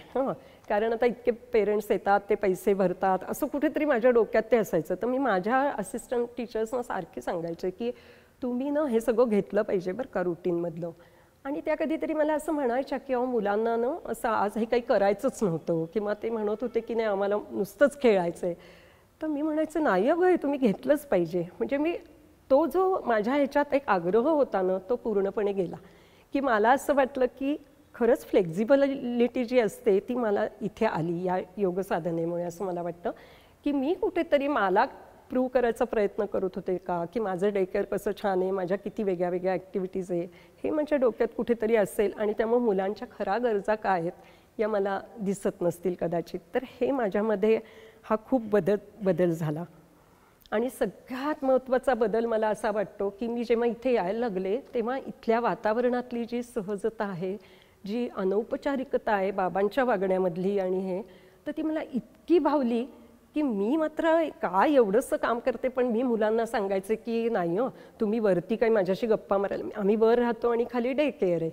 कारण आता इतके पेरेंट्स येतात, ते पैसे भरतात, असं कुठेतरी माझ्या डोक्यात ते असायचं. तर मी माझ्या असिस्टंट टीचर्सना सारखे सांगायचे की तुम्ही हे सगळं घेतलं पाहिजे बरं का रुटीनमधलं. आणि त्या कधीतरी मला असं म्हणायच्या की मुलांना असं आज हे काही करायचंच नव्हतं किंवा ते म्हणत होते की नाही आम्हाला नुसतंच खेळायचं आहे. तर मी म्हणायचं नाही अगं हे तुम्ही घेतलंच पाहिजे. म्हणजे मी तो जो माझ्या ह्याच्यात एक आग्रह होता ना तो पूर्णपणे गेला. की मला असं वाटलं की खरंच फ्लेक्झिबिलिटी जी असते ती मला इथे आली या योग साधनेमुळे. असं मला वाटतं की मी कुठेतरी मला प्रूव्ह करायचा प्रयत्न करत होते का की माझं डे केअर कसं छान आहे, माझ्या किती वेगळ्या वेगळ्या ॲक्टिव्हिटीज आहे हे माझ्या डोक्यात कुठेतरी असेल आणि त्यामुळे मुलांच्या खऱ्या गरजा काय आहेत या मला दिसत नसतील कदाचित. तर हे माझ्यामध्ये हा खूप बदल झाला. आणि सगळ्यात महत्त्वाचा बदल मला असा वाटतो की मी जेव्हा इथे यायला लागले तेव्हा इथल्या वातावरणातली जी सहजता आहे, जी अनौपचारिकता आहे बाबांच्या वागण्यामधली आणि हे, तर ती मला इतकी भावली की मी मात्र काय एवढंसं काम करते पण मी मुलांना सांगायचे की नाही तुम्ही वरती काही माझ्याशी गप्पा मारायला, आम्ही वर राहतो आणि खाली डे केअर आहे,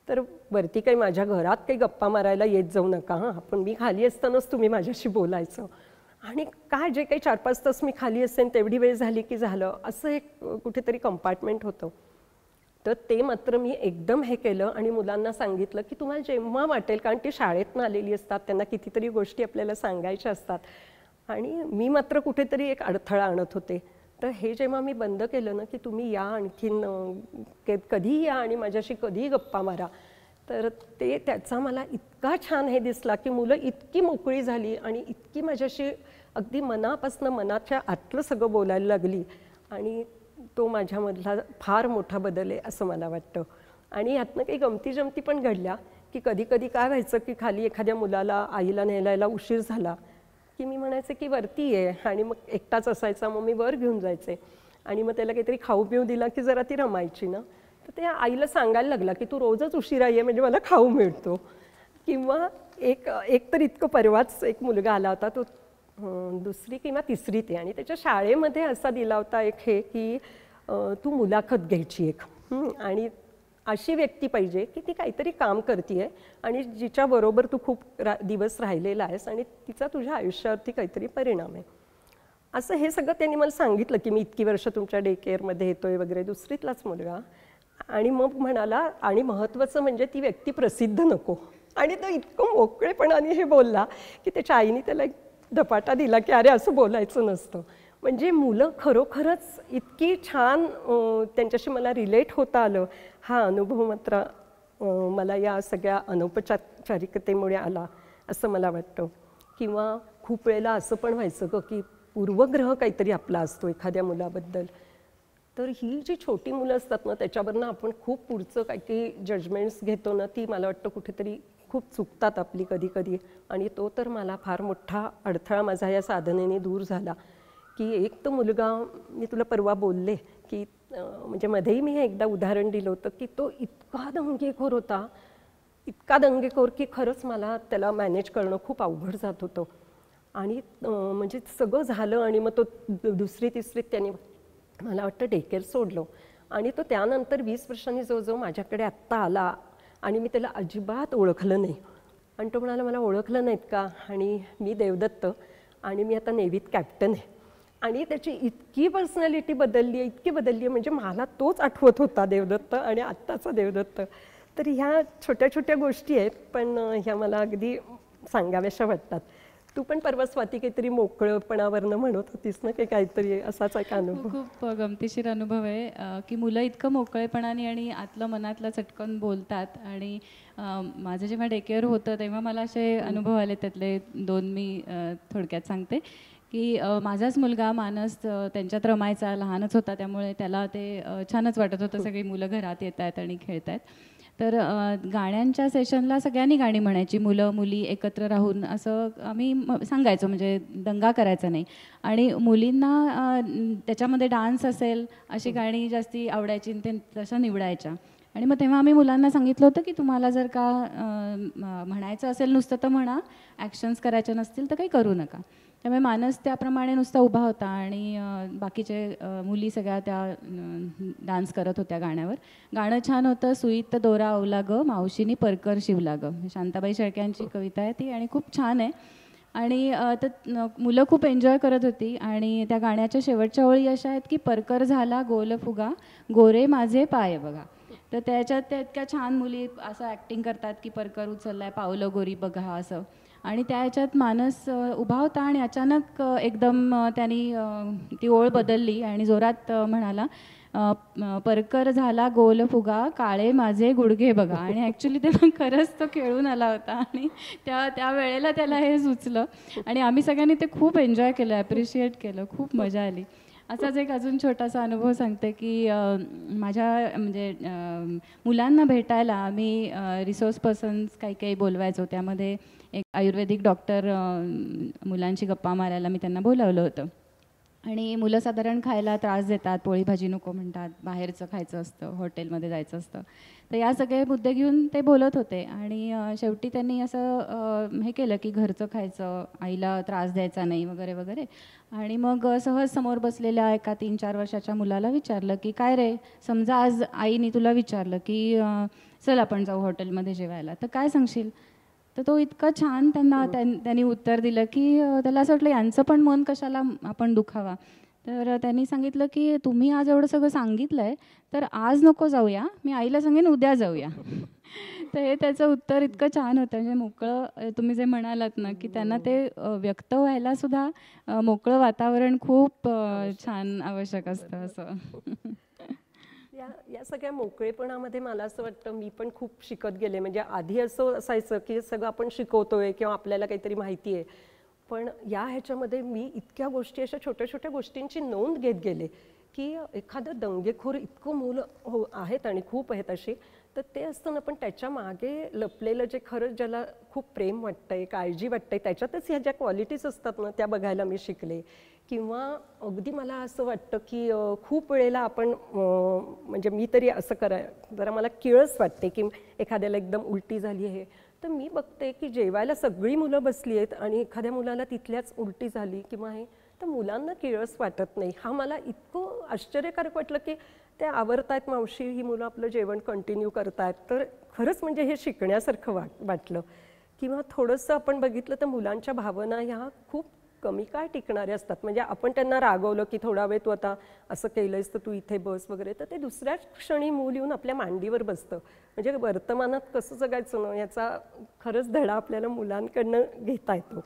तर वरती काही माझ्या घरात काही गप्पा मारायला येत जाऊ नका, पण मी खाली असतानाच तुम्ही माझ्याशी बोलायचं. आणि काय जे काही 4-5 तास मी खाली असेन तेवढी वेळ झाली की झालं, असं एक कुठेतरी कंपार्टमेंट होतं. तर ते मात्र मी एकदम हे केलं आणि मुलांना सांगितलं की तुम्हाला जेव्हा वाटेल, कारण ती शाळेतनं आलेली असतात, त्यांना कितीतरी गोष्टी आपल्याला सांगायच्या असतात आणि मी मात्र कुठेतरी एक अडथळा आणत होते. तर हे जेव्हा मी बंद केलं ना की तुम्ही या आणखीन कधीही या आणि माझ्याशी कधीही गप्पा मारा, तर ते त्याचा मला इतका छान हे दिसला की मुलं इतकी मोकळी झाली आणि इतकी माझ्याशी अगदी मनापासून मनाच्या आतलं सगळं बोलायला लागली. आणि तो माझ्यामधला फार मोठा बदल आहे असं मला वाटतं. आणि यातनं काही गमती पण घडल्या की कधी कधी काय व्हायचं की खाली एखाद्या मुलाला आईला न्यायला उशीर झाला की मी म्हणायचे की वरती ये, आणि मग एकटाच असायचा, मग मी वर घेऊन जायचे आणि मग त्याला काहीतरी खाऊ पिऊ दिला की जरा ती रमायची ना. तर त्या आईला सांगायला लागला की तू रोजच उशिरा ये म्हणजे मला खाऊ मिळतो. किंवा एक तर इतकं परवाच एक मुलगा आला होता, तो 2री किंवा 3रीत आहे, आणि त्याच्या शाळेमध्ये असा दिला होता एक हे की तू मुलाखत घ्यायची एक, आणि अशी व्यक्ती पाहिजे की ती काहीतरी काम करते आणि जिच्याबरोबर तू खूप दिवस राहिलेला आहेस आणि तिचा तुझ्या आयुष्यावरती काहीतरी परिणाम आहे. असं हे सगळं त्यांनी मला सांगितलं की मी इतकी वर्ष तुमच्या डे केअरमध्ये येतोय वगैरे. 2रीतलाच मुलगा. आणि मग म्हणाला, आणि महत्त्वाचं म्हणजे ती व्यक्ती प्रसिद्ध नको. आणि तो इतकं मोकळेपणाने हे बोलला की त्याच्या आईने त्याला एक धपाटा दिला की अरे असं बोलायचं नसतं. म्हणजे मुलं खरोखरच इतकी छान, त्यांच्याशी मला रिलेट होता आलं. हा अनुभव मात्र मला या सगळ्या अनौपचारिकतेमुळे आला असं मला वाटतं. किंवा खूप वेळेला असं पण व्हायचं की पूर्वग्रह काहीतरी आपला असतो एखाद्या मुलाबद्दल. तर ही जी छोटी मुलं असतात ना, त्याच्यावरनं आपण खूप पुढचं काही जजमेंट्स घेतो ना, ती मला वाटतं कुठेतरी खूप चुकतात आपली कधी कधी. आणि तो तर मला फार मोठा अडथळा माझा या साधनेने दूर झाला. की एक तर मुलगा, मी तुला परवा बोलले की म्हणजे मध्येही मी हे एकदा उदाहरण दिलं होतं की तो इतका दंगेखोर होता, इतका दंगेखोर की खरंच मला त्याला मॅनेज करणं खूप अवघड जात होतं. आणि म्हणजे सगळं झालं आणि मग तो 2री 3रीत त्याने मला वाटतं डे केअर सोडलं. आणि तो त्यानंतर 20 वर्षांनी जवळजवळ माझ्याकडे आत्ता आला आणि मी त्याला अजिबात ओळखलं नाही. आणि तो म्हणाला, मला ओळखलं नाहीत का? आणि मी देवदत्त, आणि मी आता नेव्हीत कॅप्टन आहे. आणि त्याची इतकी पर्सनॅलिटी बदलली आहे, इतकी बदलली आहे, म्हणजे मला तोच आठवत होता देवदत्त आणि आत्ताचा देवदत्त. तर ह्या छोट्या छोट्या गोष्टी आहेत, पण ह्या मला अगदी सांगाव्याशा वाटतात. तू पण परवा स्वाती काहीतरी मोकळेपणावरनं म्हणत होतीस ना, की काहीतरी असाच एक अनुभव. खूप गमतीशीर अनुभव आहे की मुलं इतकं मोकळेपणाने आणि आतलं मनातलं चटकन बोलतात. आणि माझं जेव्हा डे केअर होतं तेव्हा मला असे अनुभव आले, त्यातले 2 मी थोडक्यात सांगते. की माझाच मुलगा मानस त्यांच्यात रमायचा, लहानच होता, त्यामुळे त्याला ते छानच वाटत होतं, सगळी मुलं घरात येत आहेत आणि खेळत आहेत. तर गाण्यांच्या सेशनला सगळ्यांनी गाणी म्हणायची, मुलं मुली एकत्र राहून, असं आम्ही सांगायचो, म्हणजे दंगा करायचा नाही. आणि मुलींना त्याच्यामध्ये डान्स असेल अशी गाणी जास्ती आवडायची, ते तसं निवडायच्या. आणि मग तेव्हा आम्ही मुलांना सांगितलं होतं की तुम्हाला जर का म्हणायचं असेल नुसतं तर म्हणा, ॲक्शन्स करायचे नसतील तर काही करू नका. त्यामुळे मानस त्याप्रमाणे नुसता उभा होता आणि बाकीचे मुली सगळ्या त्या डान्स करत होत्या गाण्यावर. गाणं छान होतं, सुईत दोरा अवला ग, मावशीनी परकर शिवला ग, शांताबाई शेळक्यांची कविता आहे ती, आणि खूप छान आहे. आणि तर मुलं खूप एन्जॉय करत होती. आणि त्या गाण्याच्या शेवटच्या ओळी अशा आहेत की परकर झाला गोल फुगा, गोरे माझे पाय बघा. तर त्याच्यात त्या इतक्या छान मुली असं ॲक्टिंग करतात की परकर उचललाय, पावलं गोरी बघा असं. आणि त्या ह्याच्यात मानस उभा होता आणि अचानक एकदम त्यांनी ती ओळ बदलली आणि जोरात म्हणाला, परकर झाला गोल फुगा, काळे माझे गुडघे बघा. आणि ॲक्च्युली त्याला खरंच तो खेळून आला होता आणि त्या वेळेला त्याला हे सुचलं आणि आम्ही सगळ्यांनी ते खूप एन्जॉय केलं, ॲप्रिशिएट केलं, खूप मजा आली. असाच एक अजून छोटासा अनुभव सांगते की माझ्या म्हणजे मुलांना भेटायला आम्ही रिसोर्स पर्सन्स काही बोलवायचो. त्यामध्ये एक आयुर्वेदिक डॉक्टर मुलांची गप्पा मारायला मी त्यांना बोलावलं होतं. आणि मुलं साधारण खायला त्रास देतात, पोळी भाजी नको म्हणतात, बाहेरचं खायचं असतं, हॉटेलमध्ये जायचं असतं. तर या सगळे मुद्दे घेऊन ते बोलत होते. आणि शेवटी त्यांनी असं हे केलं की घरचं खायचं, आईला त्रास द्यायचा नाही वगैरे वगैरे. आणि मग सहज समोर बसलेल्या एका 3-4 वर्षाच्या मुलाला विचारलं की काय रे, समजा आज आईने तुला विचारलं की चल आपण जाऊ हॉटेलमध्ये जेवायला, तर काय सांगशील? तर तो इतकं छान त्यांनी उत्तर दिलं की त्याला असं वाटलं यांचं पण मन कशाला आपण दुखावा. तर त्यांनी सांगितलं की तुम्ही आज एवढं सगळं सांगितलं आहे तर आज नको जाऊया, मी आईला सांगेन उद्या जाऊया. तर हे त्याचं उत्तर इतकं छान होतं. म्हणजे मोकळं तुम्ही जे म्हणालात ना की त्यांना ते व्यक्त व्हायला सुद्धा मोकळं वातावरण खूप छान आवश्यक असतं असं. या सगळ्या मोकळेपणामध्ये मला असं वाटतं मी पण खूप शिकत गेले. म्हणजे आधी असं असायचं की सगळं आपण शिकवतोय किंवा आपल्याला काहीतरी माहिती आहे, पण या ह्याच्यामध्ये मी इतक्या गोष्टी, अशा छोट्या छोट्या गोष्टींची नोंद घेत गेले की एखादं दंगेखोर इतकं मुलं आहेत आणि खूप आहेत अशी, तर ते असताना पण त्याच्या मागे लपलेलं जे खरंच ज्याला खूप प्रेम वाटतंय, काळजी वाटतंय, त्याच्यातच ह्या ज्या क्वालिटीज असतात ना त्या बघायला मी शिकले. किंवा अगदी मला असं वाटतं की खूप वेळेला आपण म्हणजे मी तरी असं जरा मला किळस वाटते की एखाद्याला एकदम उलटी झाली आहे, तर मी बघते की जेवायला सगळी मुलं बसली आहेत आणि एखाद्या मुलाला तिथल्याच उलटी झाली किंवा हे, तर मुलांना किळस वाटत नाही. हा मला इतकं आश्चर्यकारक वाटलं की ते आवरतायत मावशी, ही मुलं आपलं जेवण कंटिन्यू करतायत. तर खरंच म्हणजे हे शिकण्यासारखं वाटलं. किंवा थोडंसं आपण बघितलं तर मुलांच्या भावना ह्या खूप कमी काळ टिकणारे असतात. म्हणजे आपण त्यांना रागवलं की थोडा वेळ तू आता असं केलंयस तर तू इथे बस वगैरे, तर ते दुसऱ्याच क्षणी मूल येऊन आपल्या मांडीवर बसतं. म्हणजे वर्तमानात कसं जगायचं ना याचा खरंच धडा आपल्याला मुलांकडनं घेता येतो.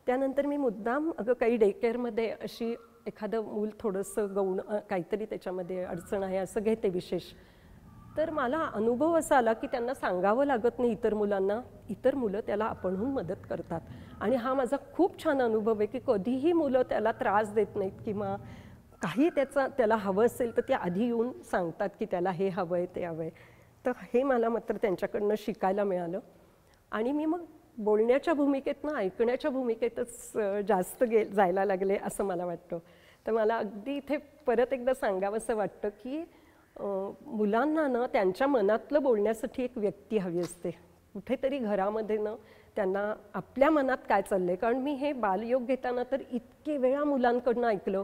त्यानंतर मी मुद्दाम अगं काही डे केअरमध्ये अशी एखादं मूल थोडंसं गौण काहीतरी त्याच्यामध्ये अडचण आहे असं घेते विशेष, तर मला अनुभव असा आला की त्यांना सांगावं लागत नाही इतर मुलांना, इतर मुलं त्याला आपणहून मदत करतात. आणि हा माझा खूप छान अनुभव आहे की कधीही मुलं त्याला त्रास देत नाहीत किंवा काही त्याला हवं असेल तर ते आधी येऊन सांगतात की त्याला हे हवं आहे ते हवं आहे. तर हे मला मात्र त्यांच्याकडनं शिकायला मिळालं. आणि मी मग बोलण्याच्या भूमिकेतनं ऐकण्याच्या भूमिकेतच जास्त जायला लागले असं मला वाटतं. तर मला अगदी इथे परत एकदा सांगावंसं वाटतं की मुलांना ना त्यांच्या मनातलं बोलण्यासाठी एक व्यक्ती हवी असते. कुठेतरी घरामध्ये ना त्यांना आपल्या मनात काय चाललंय, कारण मी हे बालयोग घेताना तर इतके वेळा मुलांकडनं ऐकलं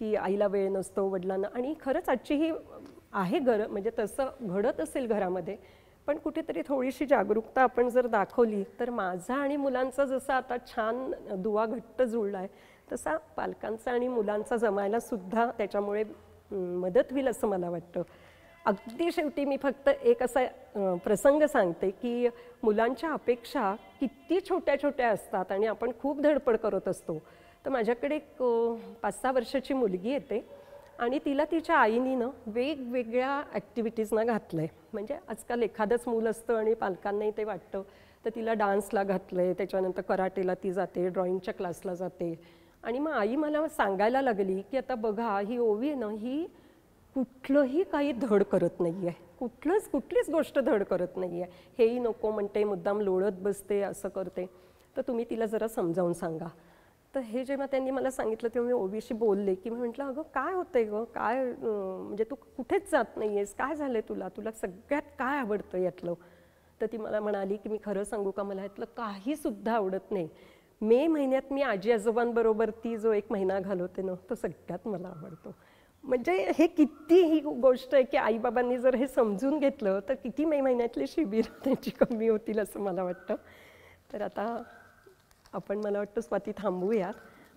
की आईला वेळ नसतो, वडिलांना, आणि खरंच आजची ही आहे म्हणजे तसं घडत असेल घरामध्ये, पण कुठेतरी थोडीशी जागरूकता आपण जर दाखवली तर माझा आणि मुलांचा जसा आता छान दुवा घट्ट जुळला आहे तसा पालकांचा आणि मुलांचा जमायला सुद्धा त्याच्यामुळे मदत होईल असं मला वाटतं. अगदी शेवटी मी फक्त एक असा प्रसंग सांगते की मुलांच्या अपेक्षा किती छोट्या छोट्या असतात आणि आपण खूप धडपड करत असतो. तर माझ्याकडे एक 5-6 वर्षाची मुलगी येते आणि तिला तिच्या आईनी ना वेगवेगळ्या ॲक्टिव्हिटीजना घातलं आहे. म्हणजे आजकाल एखादंच मूल असतं आणि पालकांनाही ते वाटतं, तर तिला डान्सला घातलं आहे, त्याच्यानंतर कराटेला ती जाते, ड्रॉइंगच्या क्लासला जाते. आणि मग आई मला सांगायला लागली की आता बघा ही ओवी आहे ना, ही कुठलंही काही धड करत नाही आहे, कुठलीच गोष्ट धड करत नाही आहे, हेही नको म्हणते, मुद्दाम लोळत बसते, असं करते, तर तुम्ही तिला जरा समजावून सांगा. तर हे जेव्हा त्यांनी मला सांगितलं तेव्हा मी ओवीशी बोलले की मी म्हटलं अगं काय होतंय गं, काय म्हणजे तू कुठेच जात नाही आहेस, काय झालं आहे तुला सगळ्यात काय आवडतं यातलं. तर ती मला म्हणाली की मी खरं सांगू का, मला यातलं काहीसुद्धा आवडत नाही. मे महिन्यात मी आजी आजोबांबरोबर ती जो 1 महिना घालवते ना तो सगळ्यात मला आवडतो. म्हणजे हे किती ही गोष्ट आहे की आईबाबांनी जर हे समजून घेतलं तर किती मे महिन्यातले शिबिर त्यांची कमी होतील असं मला वाटतं. तर आता आपण मला वाटतं स्वाती थांबूयात,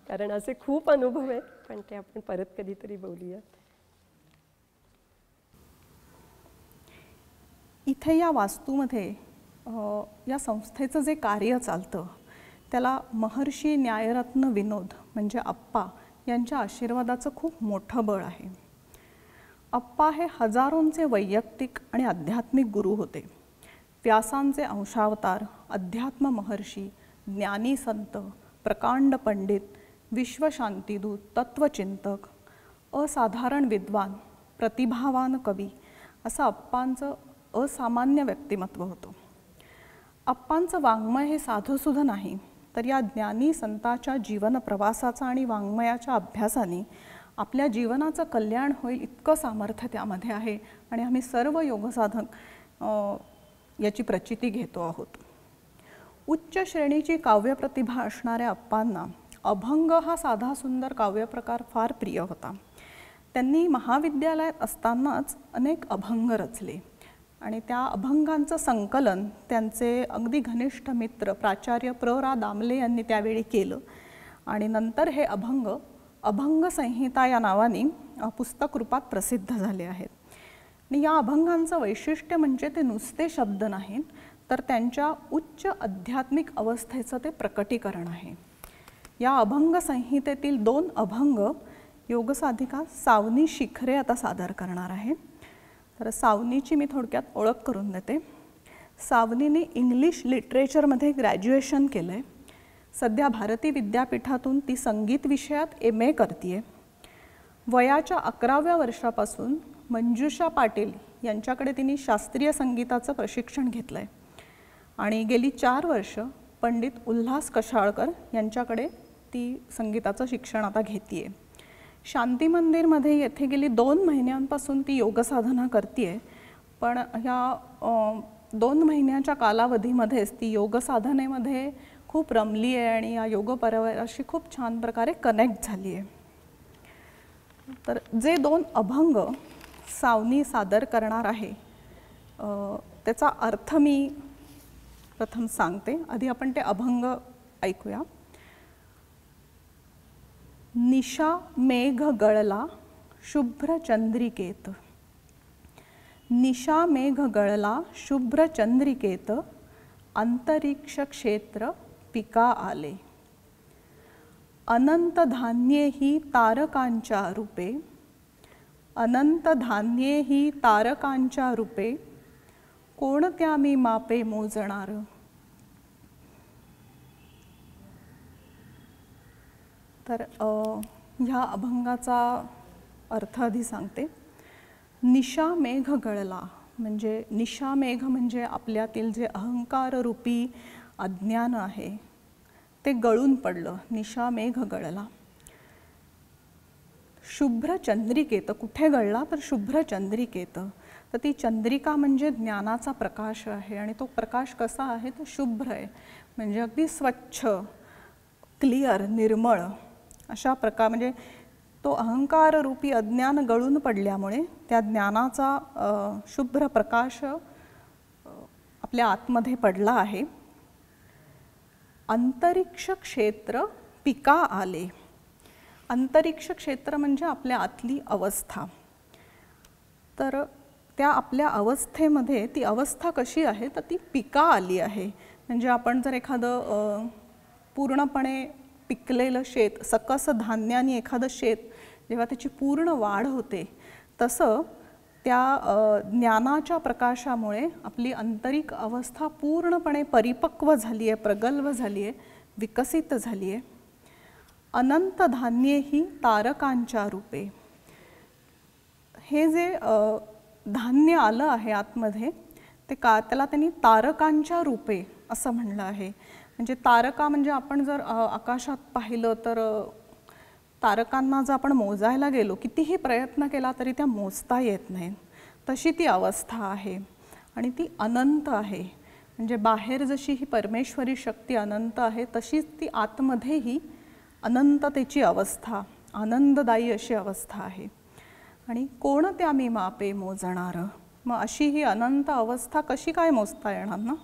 कारण असे खूप अनुभव आहेत, पण ते आपण परत कधीतरी बोलूयात. इथे या वास्तूमध्ये या संस्थेचं जे कार्य चालतं त्याला महर्षी न्यायरत्न विनोद म्हणजे अप्पा यांच्या आशीर्वादाचं खूप मोठं बळ आहे. अप्पा हे हजारोंचे वैयक्तिक आणि आध्यात्मिक गुरु होते. व्यासांचे अंशावतार, अध्यात्म महर्षी, ज्ञानी संत, प्रकांड पंडित, विश्वशांतीदूत, तत्वचिंतक, असाधारण विद्वान, प्रतिभावान कवी असं अप्पांचं असामान्य व्यक्तिमत्व होतं. अप्पांचं वाङ्मय हे साधंसुधं नाही, तर या ज्ञानी संताच्या जीवन प्रवासाचा आणि वाङ्मयाच्या अभ्यासाने आपल्या जीवनाचं कल्याण होईल इतकं सामर्थ्य त्यामध्ये आहे आणि आम्ही सर्व योगसाधक याची प्रचिती घेतो आहोत. उच्च श्रेणीची काव्यप्रतिभा असणाऱ्या अप्पांना अभंग हा साधा सुंदर काव्यप्रकार फार प्रिय होता. त्यांनी महाविद्यालयात असतानाच अनेक अभंग रचले आणि त्या अभंगांचं संकलन त्यांचे अगदी घनिष्ठ मित्र प्राचार्य रा दामले यांनी त्यावेळी केलं आणि नंतर हे अभंग संहिता या नावाने पुस्तक रूपात प्रसिद्ध झाले आहेत. आणि या अभंगांचं वैशिष्ट्य म्हणजे ते नुसते शब्द नाहीत, तर त्यांच्या उच्च आध्यात्मिक अवस्थेचं ते प्रकटीकरण आहे. या अभंग संहितेतील 2 अभंग योगसाधिका सावनी शिखरे आता सादर करणार आहे. तर सावनीची मी थोडक्यात ओळख करून देते. सावनीने इंग्लिश लिटरेचरमध्ये ग्रॅज्युएशन केलं आहे. सध्या भारती विद्यापीठातून ती संगीत विषयात MA करते आहे. वयाच्या 11व्या वर्षापासून मंजुषा पाटील यांच्याकडे तिने शास्त्रीय संगीताचं प्रशिक्षण घेतलं आहे आणि गेली 4 वर्ष पंडित उल्हास कशाळकर यांच्याकडे ती संगीताचं शिक्षण आता घेते आहे. शांती मंदिरमध्ये येथे गेली 2 महिन्यांपासून ती योगसाधना करते आहे, पण ह्या 2 महिन्याच्या कालावधीमध्येच ती योगसाधनेमध्ये खूप रमली आहे आणि या योग परिवाराशी खूप छान प्रकारे कनेक्ट झाली आहे. तर जे 2 अभंग सावनी सादर करणार आहे त्याचा अर्थ मी प्रथम सांगते. आधी आपण ते अभंग ऐकूया. निशा मेघ गळला शुभ्र चंद्रिकेत, निशा मेघ गळला शुभ्र चंद्रिकेत, अंतरिक्ष क्षेत्र पिका आले. अनंत धान्ये ही तारकांच्या रूपे, अनंत धान्ये ही तारकांच्या रूपे, कोणत्या मी मापे मोजणार. तर ह्या अभंगाचा अर्थ आधी सांगते. निशा मेघ गळला म्हणजे निशा मेघ म्हणजे आपल्यातील जे अहंकार रूपी अज्ञान आहे ते गळून पडलं. निशा मेघ गळला. शुभ्र चंद्रिकेत, कुठे गळला तर शुभ्र चंद्रिकेत. तर ती चंद्रिका म्हणजे ज्ञानाचा प्रकाश आहे आणि तो प्रकाश कसा आहे तो शुभ्र आहे, म्हणजे अगदी स्वच्छ, क्लिअर, निर्मळ अशा प्रकार. म्हणजे तो अहंकार रूपी अज्ञान गळून पडल्यामुळे त्या ज्ञानाचा शुभ्र प्रकाश आपल्या आतमध्ये पडला आहे. अंतरिक्ष क्षेत्र पिका आले. अंतरिक्ष क्षेत्र म्हणजे आपल्या आतली अवस्था. तर त्या आपल्या अवस्थेमध्ये ती अवस्था कशी आहे तर ती पिका आली आहे. म्हणजे आपण जर एखादं पूर्णपणे पिकलेलं शेत, सकस धान्याने एखादं शेत जेव्हा त्याची पूर्ण वाढ होते तसं त्या ज्ञानाच्या प्रकाशामुळे आपली आंतरिक अवस्था पूर्णपणे परिपक्व झाली आहे, प्रगल्भ झाली आहे, विकसित झाली आहे. अनंत धान्ये ही तारकांच्या रूपे. हे जे धान्य आलं आहे आतमध्ये ते त्याला त्यांनी तारकांच्या रूपे असं म्हणलं आहे. म्हणजे तारका म्हणजे आपण जर आकाशात पाहिलं तर तारकांना जर आपण मोजायला गेलो, कितीही प्रयत्न केला तरी त्या मोजता येत नाहीत. तशी ती अवस्था आहे आणि ती अनंत आहे. म्हणजे बाहेर जशी ही परमेश्वरी शक्ती अनंत आहे तशीच ती आतमध्येही अनंततेची अवस्था, आनंददायी अशी अवस्था आहे. आणि कोणत्या मी मापे मोजणार. मग अशी ही अनंत अवस्था कशी काय मोजता येणार ना.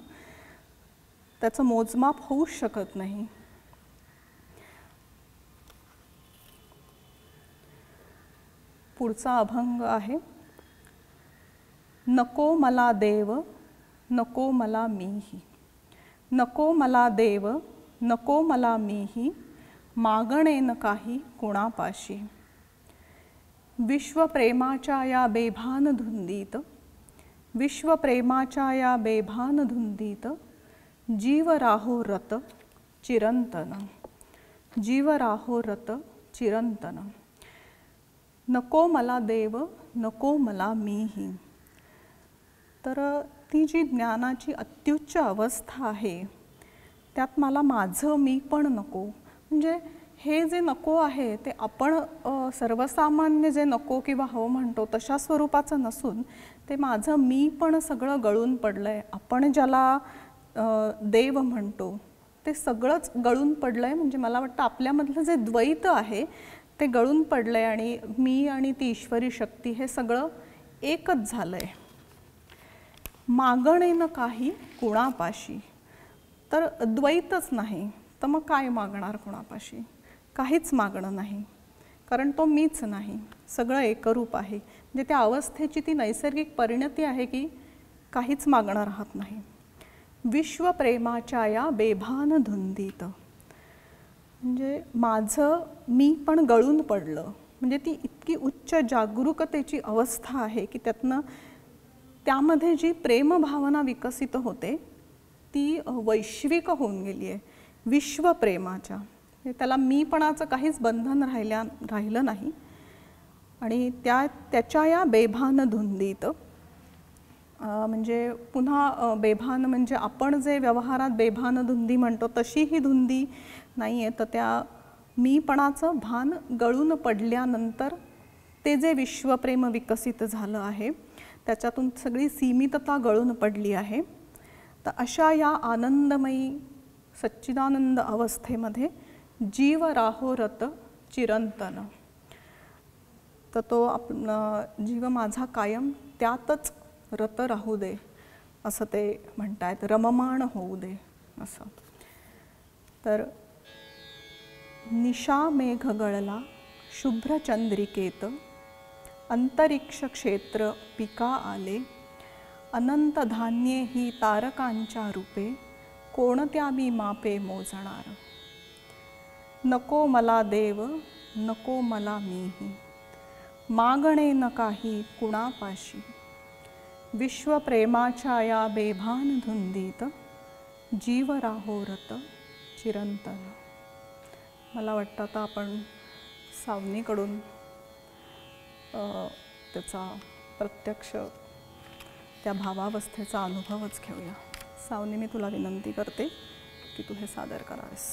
त्याचं मोजमाप होऊच शकत नाही. पुढचा अभंग आहे. नको मला देव नको मला मीही, नको मला देव नको मला मीही, मागणेन काही कुणापाशी. विश्वप्रेमाच्या या बेभान धुंदीत, विश्वप्रेमाच्या या बेभान धुंदीत, जीव राहो रत चिरंतन, जीव राहो रत चिरंतन. नको मला देव नको मला मीही. तर ती जी ज्ञानाची अत्युच्च अवस्था आहे त्यात मला माझं मी पण नको. म्हणजे हे जे नको आहे ते आपण सर्वसामान्य जे नको किंवा हो म्हणतो तशा स्वरूपाचं नसून ते माझं मी पण सगळं गळून पडलं आहे. आपण ज्याला देव म्हणतो ते सगळंच गळून पडलं आहे. म्हणजे मला वाटतं आपल्यामधलं जे द्वैत आहे ते गळून पडलं आहे आणि मी आणि ती ईश्वरी शक्ती हे सगळं एकच झालं आहे. मागणेन काही कुणापाशी. तर द्वैतच नाही तर मग काय मागणार कुणापाशी. काहीच मागणं नाही कारण तो मीच नाही, सगळं एकरूप आहे. म्हणजे त्या अवस्थेची ती नैसर्गिक परिणती आहे की काहीच मागणं राहत नाही. विश्वप्रेमाच्या या बेभान धुंदीत. म्हणजे माझं मी पण गळून पडलं. म्हणजे ती इतकी उच्च जागरूकतेची अवस्था आहे की त्यामध्ये जी प्रेमभावना विकसित होते ती वैश्विक होऊन गेली आहे. विश्वप्रेमाच्या त्याला मीपणाचं काहीच बंधन राहिलं नाही. आणि त्याच्या या बेभान धुंदीत म्हणजे पुन्हा बेभान म्हणजे आपण जे व्यवहारात बेभान धुंदी म्हणतो तशी ही धुंदी नाही आहे, तर त्या मीपणाचं भान गळून पडल्यानंतर ते जे विश्वप्रेम विकसित झालं आहे त्याच्यातून सगळी सीमितता गळून पडली आहे. तर अशा या आनंदमयी सच्चिदानंद अवस्थेमध्ये जीव राहो रत चिरंतन, तर तो जीव माझा कायम त्यातच रत राहू दे असं ते म्हणतायत, रममाण होऊ दे असं. तर निशा मेघ गळला शुभ्र चंद्रिकेत, अंतरिक्ष क्षेत्र पिका आले, अनंत धान्ये ही तारकांच्या रूपे, कोणत्या मी मापे मोजणार. नको मला देव नको मला मीही, मागणे न काही कुणापाशी, विश्वप्रेमाच्या या बेभान धुंदीत, जीव राहो रत चिरंतन. मला वाटतं आता आपण सावनीकडून त्याचा प्रत्यक्ष त्या भावावस्थेचा अनुभवच घेऊया. सावनी, मी तुला विनंती करते की तू हे सादर करावेस.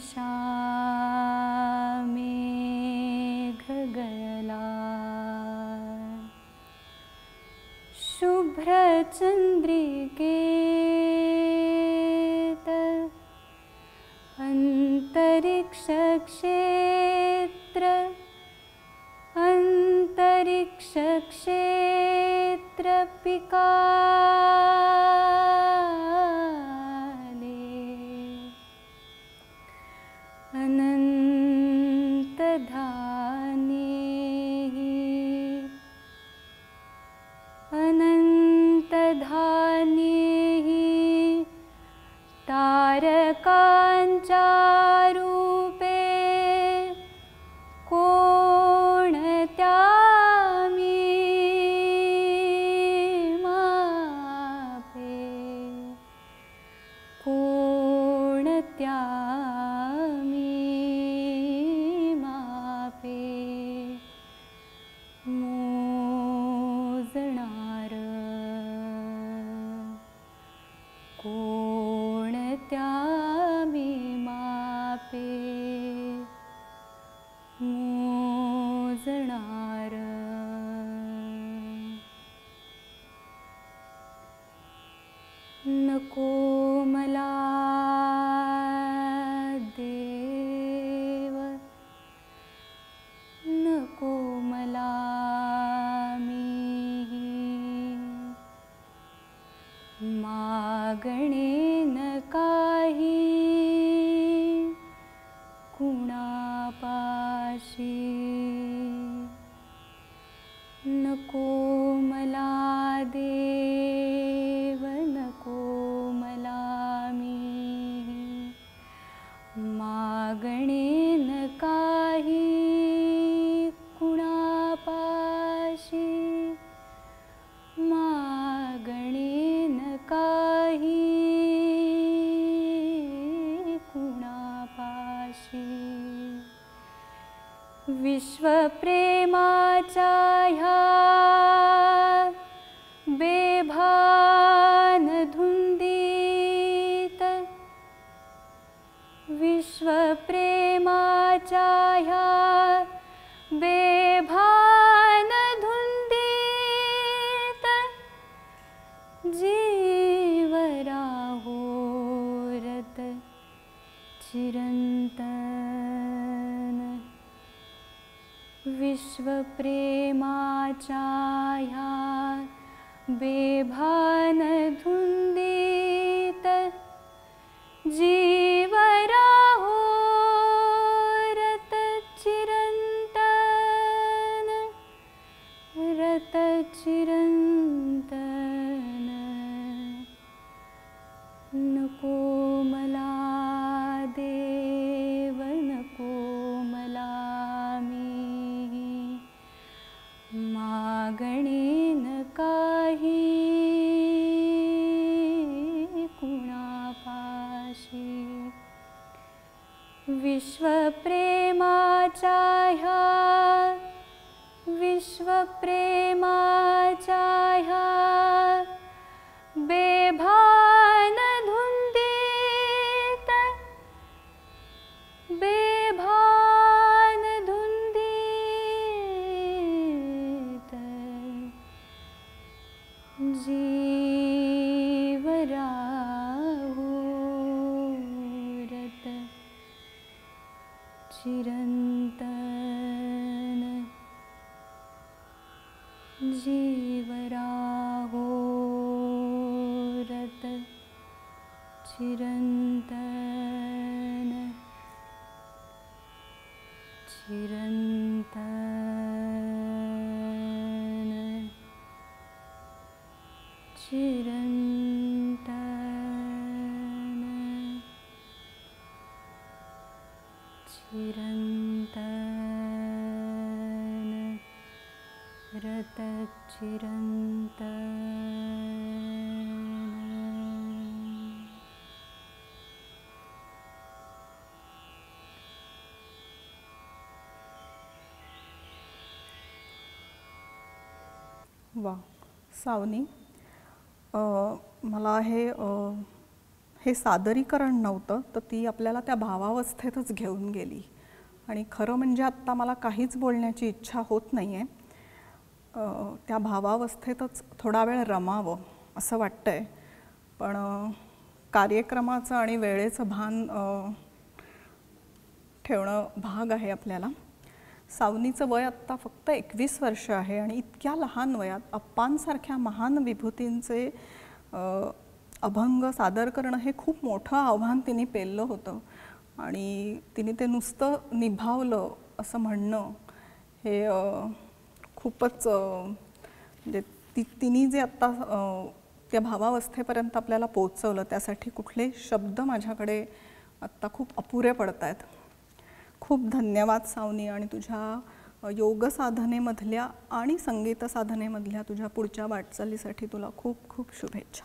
दिशा मेघ गयला, शुभ्र चंद्रिकेत अंतरिक्ष क्षेत्र, अंतरिक्ष क्षेत्र पिकाले, अनंत धान्ये, अनंत धान्ये तारकांच्या रूपे, कोणत्या मी मापे, कोणत्या मी मापे मोजणार, कोणत्या मी मापे मोजणार. नको मला देव, नको मला मी, मागणे न काही कुणापाशी, नको मला देव, नको मला मी, मागणे न काही कुणापाशी, मागणे न काही कुणापाशी. विश्वप्रेमाच्या ह्या बेभान धुंदीत, विश्वप्रेमाच्या ह्या बेभान धुंदीत, जीव राहोरत चिरंतन, विश्वप्रेमाच्या ह्या बेभान धुंदीत, जीव राहोरत चिरंतन, रत चिरंतन. नको मला देव, नको मला मी, मागणे न काही कुणापाशी. विश्वप्रेमाच्या ह्या, विश्वप्रेमाच्या ह्या बेभान धुंदीत, बेभान धुंदीत, जीव राहोरत चिरंतन, जीव राहोरत चिरंतन, चिरंतन, चिरंतन, चिरंतन, रत चिरंतन. वा, सावनी, मला हे हे सादरीकरण नव्हतं, तर ती आपल्याला त्या भावावस्थेतच घेऊन गेली. आणि खरं म्हणजे आत्ता मला काहीच बोलण्याची इच्छा होत नाही आहे. त्या भावावस्थेतच थोडा वेळ रमावं असं वाटतं आहे. पण कार्यक्रमाचं आणि वेळेचं भान ठेवणं भाग आहे आपल्याला. सावनीचं वय आत्ता फक्त 21 वर्ष आहे आणि इतक्या लहान वयात अप्पांसारख्या महान विभूतींचे अभंग सादर करणं हे खूप मोठं आव्हान तिने पेललं होतं. आणि तिने ते नुसतं निभावलं असं म्हणणं हे खूपच म्हणजे तिने जे आत्ता त्या भावावस्थेपर्यंत आपल्याला पोचवलं त्यासाठी कुठले शब्द माझ्याकडे आत्ता खूप अपुरे पडत आहेत. खूप धन्यवाद सावनी, आणि तुझ्या योग साधनेमधल्या आणि संगीत साधनेमधल्या तुझ्या पुढच्या वाटचालीसाठी तुला खूप खूप शुभेच्छा.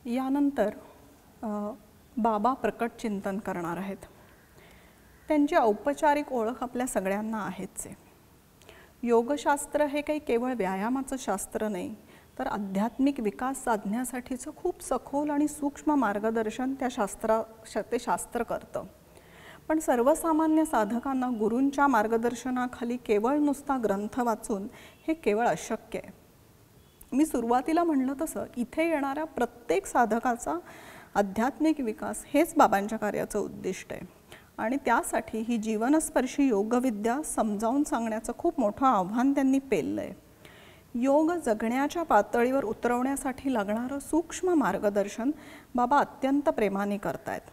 यानंतर बाबा प्रकट चिंतन करणार आहेत. त्यांची औपचारिक ओळख आपल्या सगळ्यांना आहेच आहे. योगशास्त्र हे काही केवळ व्यायामाचं शास्त्र नाही, तर आध्यात्मिक विकास साधण्यासाठीचं खूप सखोल आणि सूक्ष्म मार्गदर्शन ते शास्त्र करतं. पण सर्वसामान्य साधकांना गुरूंच्या मार्गदर्शनाखाली केवळ नुसता ग्रंथ वाचून हे केवळ अशक्य आहे. मी सुरुवातीला म्हणलं तसं इथे येणाऱ्या प्रत्येक साधकाचा आध्यात्मिक विकास हेच बाबांच्या कार्याचं उद्दिष्ट आहे. आणि त्यासाठी ही जीवनस्पर्शी योगविद्या समजावून सांगण्याचं खूप मोठं आव्हान त्यांनी पेललं आहे. योग जगण्याच्या पातळीवर उतरवण्यासाठी लागणारं सूक्ष्म मार्गदर्शन बाबा अत्यंत प्रेमाने करतायत.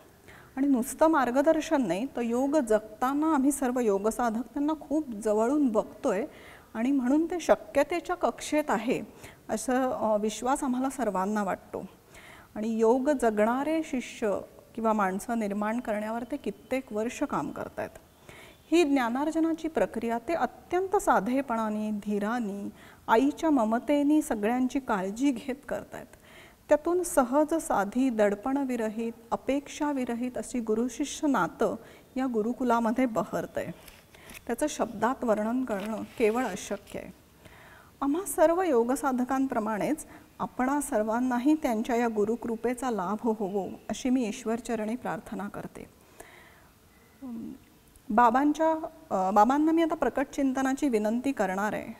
आणि नुसतं मार्गदर्शन नाही, तर योग जगताना आम्ही सर्व योगसाधक त्यांना खूप जवळून बघतोय आणि म्हणून ते शक्यतेच्या कक्षेत आहे असं विश्वास आम्हाला सर्वांना वाटतो. आणि योग जगणारे शिष्य किंवा माणसं निर्माण करण्यावर ते कित्येक वर्ष काम करत आहेत. ही ज्ञानार्जनाची प्रक्रिया ते अत्यंत साधेपणाने, धीराने, आईच्या ममतेने सगळ्यांची काळजी घेत करत आहेत. त्यातून सहज, साधी, दडपणविरहित, अपेक्षाविरहित अशी गुरुशिष्य नातं या गुरुकुलामध्ये बहरतंय. त्याचं शब्दात वर्णन करणं केवळ अशक्य आहे. आम्हा सर्व योगसाधकांप्रमाणेच आपणा सर्वांनाही त्यांच्या या गुरुकृपेचा लाभ होवो अशी मी ईश्वरचरणी प्रार्थना करते. बाबांना मी आता प्रकट चिंतनाची विनंती करणार आहे.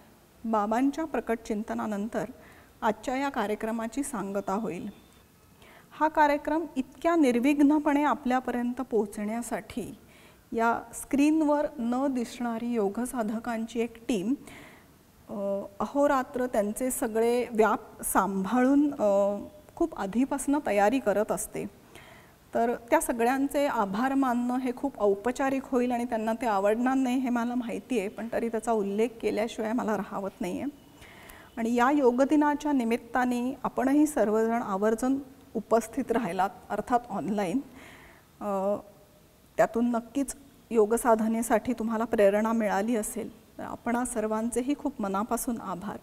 बाबांच्या प्रकट चिंतनानंतर आजच्या या कार्यक्रमाची सांगता होईल. हा कार्यक्रम इतक्या निर्विघ्नपणे आपल्यापर्यंत पोहोचण्यासाठी या स्क्रीनवर न दिसणारी योगसाधकांची एक टीम अहोरात्र त्यांचे सगळे व्याप सांभाळून खूप आधीपासून तयारी करत असते. तर त्या सगळ्यांचे आभार मानणं हे खूप औपचारिक होईल आणि त्यांना ते आवडणार नाही हे मला माहिती आहे, पण तरी त्याचा उल्लेख केल्याशिवाय मला राहवत नाही आहे. आणि या योगदिनाच्या निमित्ताने आपणही सर्वजण आवर्जून उपस्थित राहिलात, अर्थात ऑनलाईन. त्यातून नक्कीच योगसाधनेसाठी तुम्हाला प्रेरणा मिळाली असेल. तर आपणा सर्वांचेही खूप मनापासून आभार.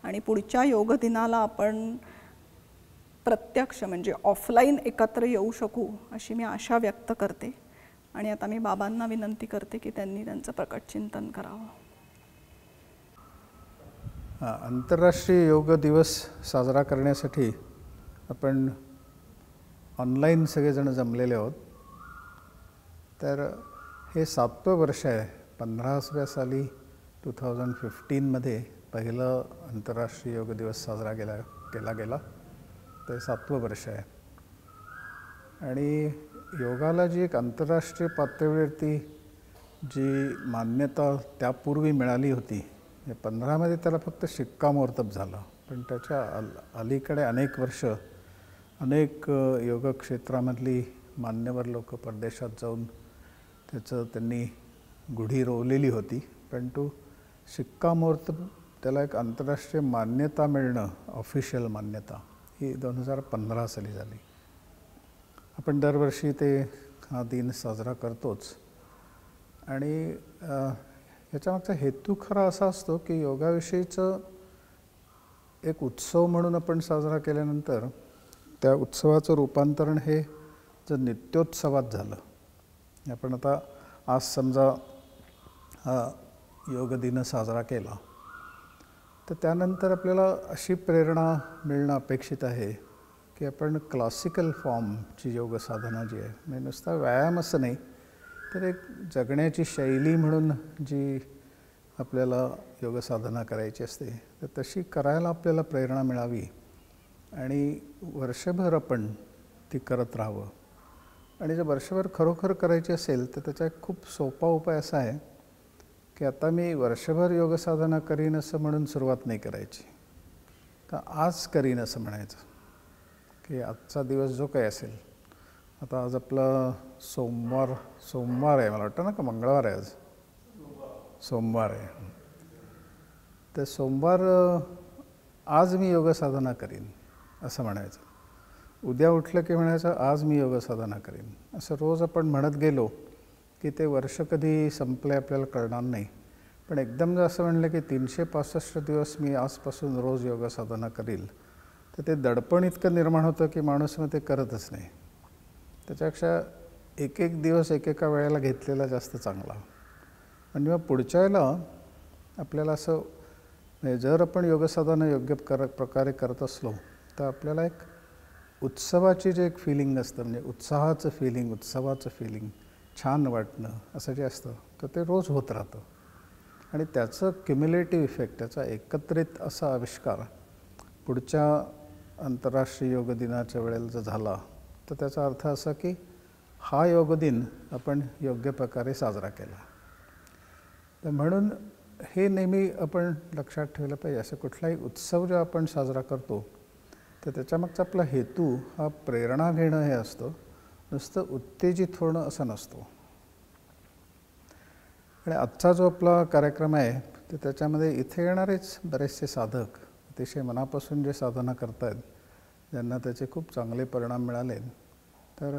आणि पुढच्या योगदिनाला आपण प्रत्यक्ष म्हणजे ऑफलाईन एकत्र येऊ शकू अशी मी आशा व्यक्त करते. आणि आता मी बाबांना विनंती करते की त्यांनी त्यांचं प्रकट चिंतन करावं. आंतरराष्ट्रीय योग दिवस साजरा करण्यासाठी आपण ऑनलाईन सगळेजण जमलेले आहोत. तर हे 7वं वर्ष आहे. 15व्या साली 2015मध्ये पहिलं आंतरराष्ट्रीय योग दिवस साजरा केला गेला. ते 7वं वर्ष आहे. आणि योगाला जी एक आंतरराष्ट्रीय पातळीवरती जी मान्यता त्यापूर्वी मिळाली होती, 15मध्ये त्याला फक्त शिक्कामोर्तब झालं. पण त्याच्या अलीकडे अनेक वर्ष अनेक योग क्षेत्रामधली मान्यवर लोक परदेशात जाऊन त्यांनी गुढी रोवलेली होती. पण तो शिक्कामोर्तब त्याला एक आंतरराष्ट्रीय मान्यता मिळणं, ऑफिशियल मान्यता, ही 2015 साली झाली. आपण दरवर्षी हा दिन साजरा करतोच. आणि याच्यामागचा हेतू खरा असा असतो की योगाविषयीचं एक उत्सव म्हणून आपण साजरा केल्यानंतर त्या उत्सवाचं रूपांतरण हे जर नित्योत्सवात झालं. आपण आता आज समजा हा योग दिन साजरा केला, तर त्यानंतर आपल्याला अशी प्रेरणा मिळणं अपेक्षित आहे की आपण क्लासिकल फॉर्मची योग साधना जी आहे, म्हणजे नुसता व्यायाम असं नाही, तर एक जगण्याची शैली म्हणून जी आपल्याला योग साधना करायची असते, तर तशी करायला आपल्याला प्रेरणा मिळावी आणि वर्षभर आपण ती करत राहावं. आणि जर वर्षभर खरोखर करायची असेल तर त्याचा एक खूप सोपा उपाय असा आहे की आता मी वर्षभर योग साधना करीन असं म्हणून सुरुवात नाही करायची, तर आज करीन असं म्हणायचं की आजचा दिवस जो काही असेल, आता आज आपला सोमवार आहे, मला वाटतं ना, का मंगळवार आहे, आज सोमवार आहे, तर सोमवार आज मी योग साधना करीन असं म्हणायचं. उद्या उठलं की म्हणायचं आज मी योग साधना करीन. असं रोज आपण म्हणत गेलो की ते वर्ष कधी संपले आपल्याला कळणार नाही. पण एकदम जर असं म्हणलं की 365 दिवस मी आजपासून रोज योग साधना करील, तर ते दडपण इतकं निर्माण होतं की माणूस मग ते करतच नाही. त्याच्यापेक्षा एक एक दिवस एकेका वेळेला घेतलेला जास्त चांगला. आणि मग पुढच्या वेळेला आपल्याला असं, म्हणजे जर आपण योग साधना योग्य प्रकारे करत असलो तर आपल्याला एक उत्सवाची जे एक फिलिंग असतं, म्हणजे उत्साहाचं फिलिंग, छान वाटणं असं जे असतं, तर ते रोज होत राहतं. आणि त्याचं क्युम्युलेटिव्ह इफेक्ट, त्याचा एकत्रित असा आविष्कार पुढच्या आंतरराष्ट्रीय योग दिनाच्या वेळेला जर झाला, तर त्याचा अर्थ असा की हा योग दिन आपण योग्य प्रकारे साजरा केला. तर म्हणून हे नेहमी आपण लक्षात ठेवलं पाहिजे. असं कुठलाही उत्सव जो आपण साजरा करतो तर त्याच्यामागचा आपला हेतू हा प्रेरणा घेणं हे असतं, नुसतं उत्तेजित होणं असं नसतो. आणि आजचा जो आपला कार्यक्रम आहे तर त्याच्यामध्ये इथे येणारेच बरेचसे साधक अतिशय मनापासून जे साधना करत आहेत, ज्यांना त्याचे खूप चांगले परिणाम मिळाले, तर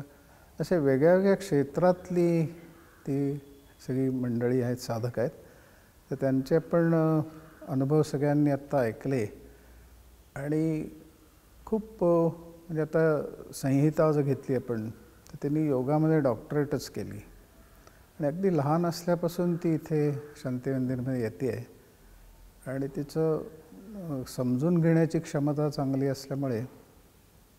असे वेगळ्या क्षेत्रातली ती सगळी मंडळी आहेत, साधक आहेत. तर त्यांचे आपण अनुभव सगळ्यांनी आत्ता ऐकले. आणि खूप म्हणजे आता संहिता जर घेतली आपण, तर त्यांनी योगामध्ये डॉक्टरेटच केली आणि अगदी लहान असल्यापासून ती इथे शांती मंदिरमध्ये येते आहे. आणि तिचं समजून घेण्याची क्षमता चांगली असल्यामुळे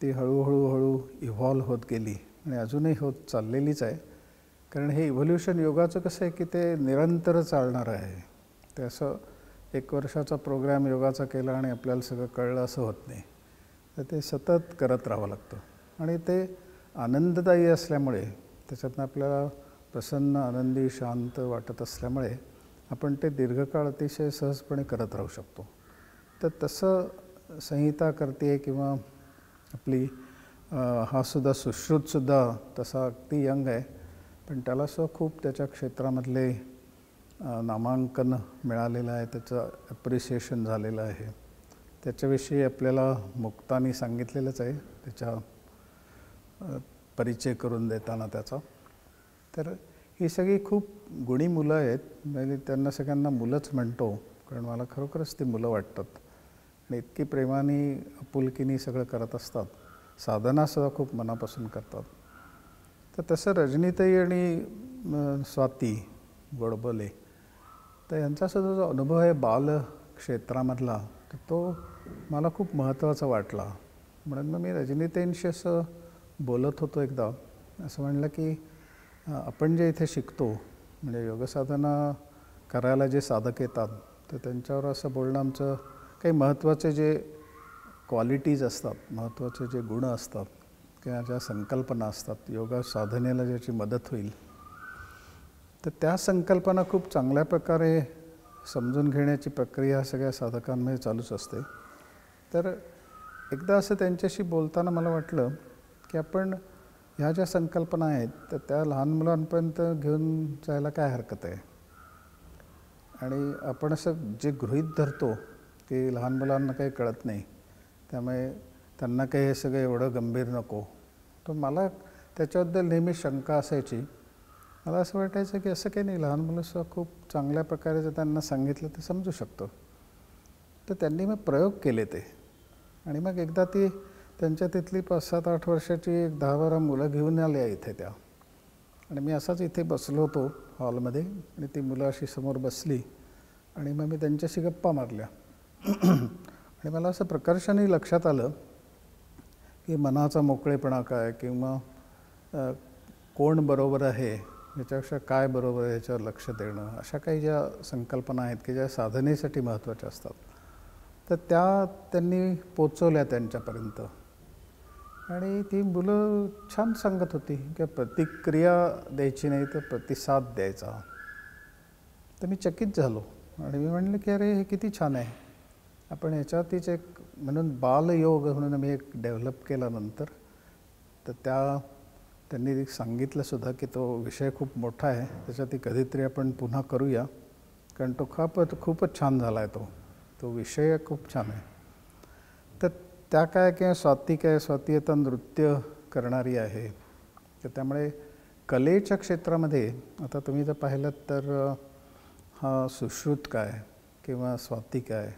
ती हळूहळू इव्हॉल्व होत गेली आणि अजूनही होत चाललेलीच आहे. कारण हे इव्होल्युशन योगाचं कसं आहे की ते निरंतर चालणारं आहे. ते असं 1 वर्षाचा प्रोग्रॅम योगाचा केला आणि आपल्याला सगळं कळलं असं होत नाही. तर ते सतत करत राहावं लागतं आणि ते आनंददायी असल्यामुळे, त्याच्यातनं आपल्याला प्रसन्न, आनंदी, शांत वाटत असल्यामुळे आपण ते दीर्घकाळ अतिशय सहजपणे करत राहू शकतो. तर तसं संहिता करते किंवा आपली हा सुद्धा सुश्रुतसुद्धा तसा अगदी यंग आहे, पण त्यालासुद्धा खूप त्याच्या क्षेत्रामधले नामांकन मिळालेलं आहे, त्याचं ॲप्रिसिएशन झालेलं आहे. त्याच्याविषयी आपल्याला मुक्तानी सांगितलेलंच आहे त्याच्या परिचय करून देताना त्याचा. तर ही सगळी खूप गुणी मुलं आहेत. म्हणजे त्यांना सगळ्यांना मुलंच म्हणतो, कारण मला खरोखरच ती मुलं वाटतात आणि इतकी प्रेमाने, आपुलकीने सगळं करत असतात. साधनासुद्धा खूप मनापासून करतात. तर तसं रजनीताई आणि स्वाती गोडबोले, तर यांचासुद्धा जो अनुभव आहे बाल क्षेत्रामधला, तर तो मला खूप महत्त्वाचा वाटला. म्हणून मग मी रजनीताईंशी असं बोलत होतो एकदा, असं म्हणलं की आपण जे इथे शिकतो, म्हणजे योगसाधना करायला जे साधक येतात, तर त्यांच्यावर असं बोलणं आमचं काही महत्त्वाचे जे क्वालिटीज असतात, महत्त्वाचे जे गुण असतात किंवा ज्या संकल्पना असतात योगा साधनेला ज्याची मदत होईल, तर त्या संकल्पना खूप चांगल्या प्रकारे समजून घेण्याची प्रक्रिया सगळ्या साधकांमध्ये चालूच असते. तर एकदा असं त्यांच्याशी बोलताना मला वाटलं की आपण ह्या ज्या संकल्पना आहेत तर त्या लहान मुलांपर्यंत घेऊन जायला काय हरकत आहे. आणि आपण असं जे गृहीत धरतो की लहान मुलांना काही कळत नाही, त्यामुळे त्यांना काही हे सगळं एवढं गंभीर नको, तर मला त्याच्याबद्दल नेहमी शंका असायची. मला असं वाटायचं की असं काही नाही, लहान मुलंसुद्धा खूप चांगल्या प्रकारे जर त्यांना सांगितलं तर समजू शकतो. तर त्यांनी मग प्रयोग केले ते. आणि मग एकदा ती त्यांच्या तिथली 5-7-8 वर्षाची 10-12 मुलं घेऊन आली आहे इथे त्या. आणि मी असाच इथे बसलो होतो हॉलमध्ये आणि ती मुलं अशी समोर बसली आणि मग मी त्यांच्याशी गप्पा मारल्या. आणि मला असं प्रकर्षाने लक्षात आलं की मनाचा मोकळेपणा काय किंवा कोण बरोबर आहे याच्यापेक्षा काय बरोबर आहे याच्यावर लक्ष देणं, अशा काही ज्या संकल्पना आहेत की ज्या साधनेसाठी महत्त्वाच्या असतात, तर त्या त्यांनी पोचवल्या त्यांच्यापर्यंत. आणि ती मुलं छान सांगत होती की प्रतिक्रिया द्यायची नाही तर प्रतिसाद द्यायचा. तर मी चकित झालो आणि मी म्हणलं की अरे हे किती छान आहे. आपण ह्याच्यावरतीच एक म्हणून बालयोग म्हणून मी एक डेव्हलप केला नंतर. तर त्यांनी सांगितलं सुद्धा की तो विषय खूप मोठा आहे, त्याच्यात कधीतरी आपण पुन्हा करूया, कारण तो खूपच छान झाला आहे. तो विषय खूप छान आहे. तर त्या काय किंवा स्वाती आता नृत्य करणारी आहे. तर त्यामुळे कलेच्या क्षेत्रामध्ये आता तुम्ही जर पाहिलं तर हा सुश्रुत काय किंवा स्वाती काय,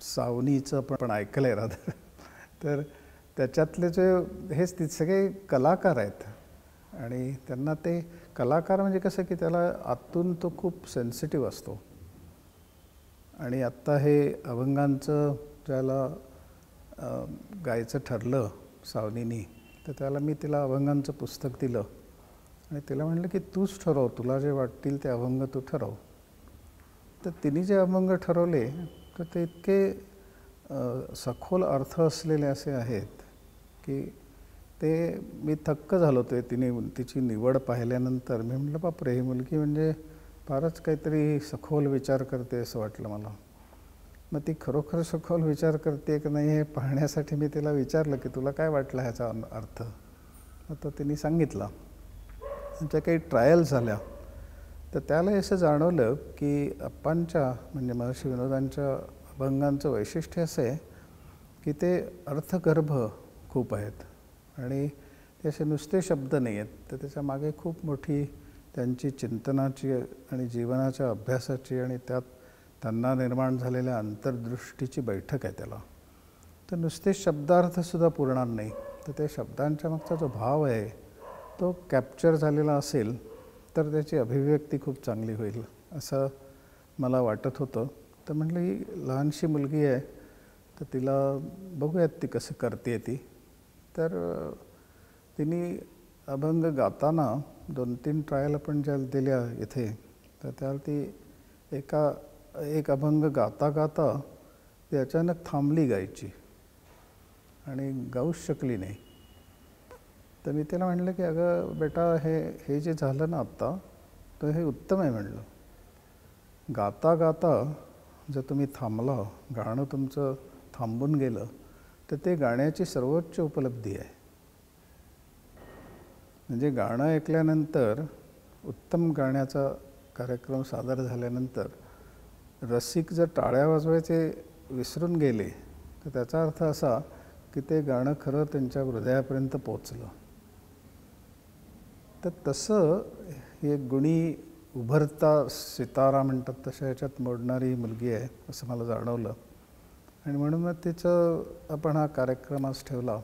सावनीचं पण ऐकलं आहे राधा. तर त्याच्यातले जे हेच ते सगळे कलाकार आहेत आणि त्यांना ते कलाकार म्हणजे कसं की त्याला आतून तो खूप सेन्सिटिव्ह असतो. आणि आत्ता हे अभंगांचं ज्याला गायचं ठरलं सावनीनी, तर त्याला मी तिला अभंगांचं पुस्तक दिलं आणि तिला म्हणलं की तूच ठरव, तुला जे वाटतील ते अभंग तू ठरव. तर तिने जे अभंग ठरवले तर ते इतके सखोल अर्थ असलेले असे आहेत की ते मी थक्क झालो. ते तिची निवड पाहिल्यानंतर मी म्हटलं बापरे, ही मुलगी म्हणजे फारच काहीतरी सखोल विचार करते असं वाटलं मला. मग ती खरोखर सखोल विचार करते की नाही हे पाहण्यासाठी मी तिला विचारलं की तुला काय वाटलं ह्याचा अर्थ. तर तिने सांगितला. त्यांच्या काही ट्रायल्स झाल्या तर त्याला असं जाणवलं की अप्पांच्या म्हणजे महर्षी विनोदांच्या अभंगांचं वैशिष्ट्य असं आहे की ते अर्थगर्भ खूप आहेत आणि ते असे नुसते शब्द नाही आहेत. तर त्याच्या मागे खूप मोठी त्यांची चिंतनाची आणि जीवनाच्या अभ्यासाची आणि त्यात त्यांना निर्माण झालेल्या अंतर्दृष्टीची बैठक आहे त्याला. तर नुसते शब्दार्थसुद्धा पुरणार नाही. तर त्या शब्दांच्या मागचा जो भाव आहे तो कॅप्चर झालेला असेल तर त्याची अभिव्यक्ती खूप चांगली होईल असं मला वाटत होतं. तर म्हटलं ही लहानशी मुलगी आहे तर तिला बघूयात ती कसं करते ती. तर तिने अभंग गाताना 2-3 ट्रायल आपण ज्या दिल्या इथे, तर त्याला ती एक अभंग गाता गाता ती अचानक थांबली गायची आणि गाऊच शकली नाही. तर मी तिला म्हणलं की अगं बेटा हे जे झालं ना आत्ता, तर हे उत्तम आहे म्हणलं. गाता गाता जर तुम्ही थांबला, गाणं तुमचं थांबून गेलं तर ते गाण्याची सर्वोच्च उपलब्धी आहे. म्हणजे गाणं ऐकल्यानंतर, उत्तम गाण्याचा कार्यक्रम सादर झाल्यानंतर रसिक जर टाळ्या वाजवायचे विसरून गेले तर त्याचा अर्थ असा की ते गाणं खरं त्यांच्या हृदयापर्यंत पोचलं. तर तसं हे गुणी उभरता सितारा म्हणतात तशा ह्याच्यात मोडणारी मुलगी आहे असं मला जाणवलं. आणि म्हणून मग तिचं आपण हा कार्यक्रम आज ठेवला.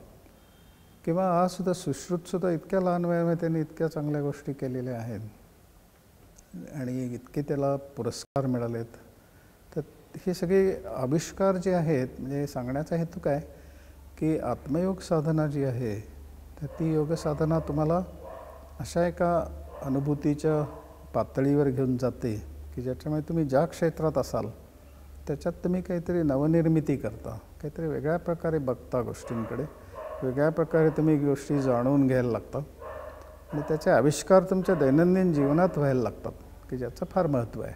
किंवा हा सुद्धा सुश्रुतसुद्धा इतक्या लहान वयामध्ये त्यांनी इतक्या चांगल्या गोष्टी केलेल्या आहेत आणि इतके त्याला पुरस्कार मिळालेत. तर हे सगळे आविष्कार जे आहेत, म्हणजे सांगण्याचा हेतू काय की आत्मयोग साधना जी आहे तर ती योग साधना तुम्हाला अशा एका अनुभूतीच्या पातळीवर घेऊन जाते की ज्याच्यामुळे तुम्ही ज्या क्षेत्रात असाल त्याच्यात तुम्ही काहीतरी नवनिर्मिती करता, काहीतरी वेगळ्या प्रकारे बघता गोष्टींकडे, वेगळ्या प्रकारे तुम्ही गोष्टी जाणून घ्यायला लागतात आणि त्याचे आविष्कार तुमच्या दैनंदिन जीवनात व्हायला लागतात की ज्याचं फार महत्त्व आहे.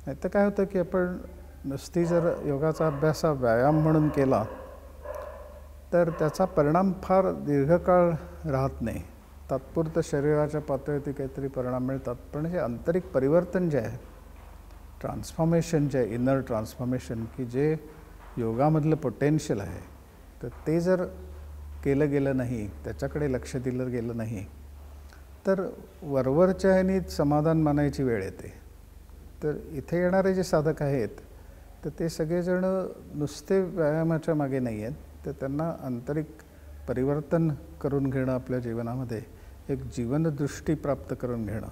नाही तर काय होतं की आपण नुसती जर योगाचा अभ्यास हा व्यायाम म्हणून केला तर त्याचा परिणाम फार दीर्घकाळ राहत नाही. तात्पुरतं शरीराच्या पातळीवरती काहीतरी परिणाम मिळतात, पण हे आंतरिक परिवर्तन जे आहे, ट्रान्सफॉर्मेशन जे आहे, इनर ट्रान्सफॉर्मेशन की जे योगामधलं पोटेन्शियल आहे, तर ते जर केलं गेलं नाही, त्याच्याकडे लक्ष दिलं गेलं नाही तर वरवरच्या ह्यानी समाधान मानायची वेळ येते. तर इथे येणारे जे साधक आहेत तर ते सगळेजण नुसते व्यायामाच्या मागे नाही आहेत, तर त्यांना आंतरिक परिवर्तन करून घेणं, आपल्या जीवनामध्ये एक जीवनदृष्टी प्राप्त करून घेणं,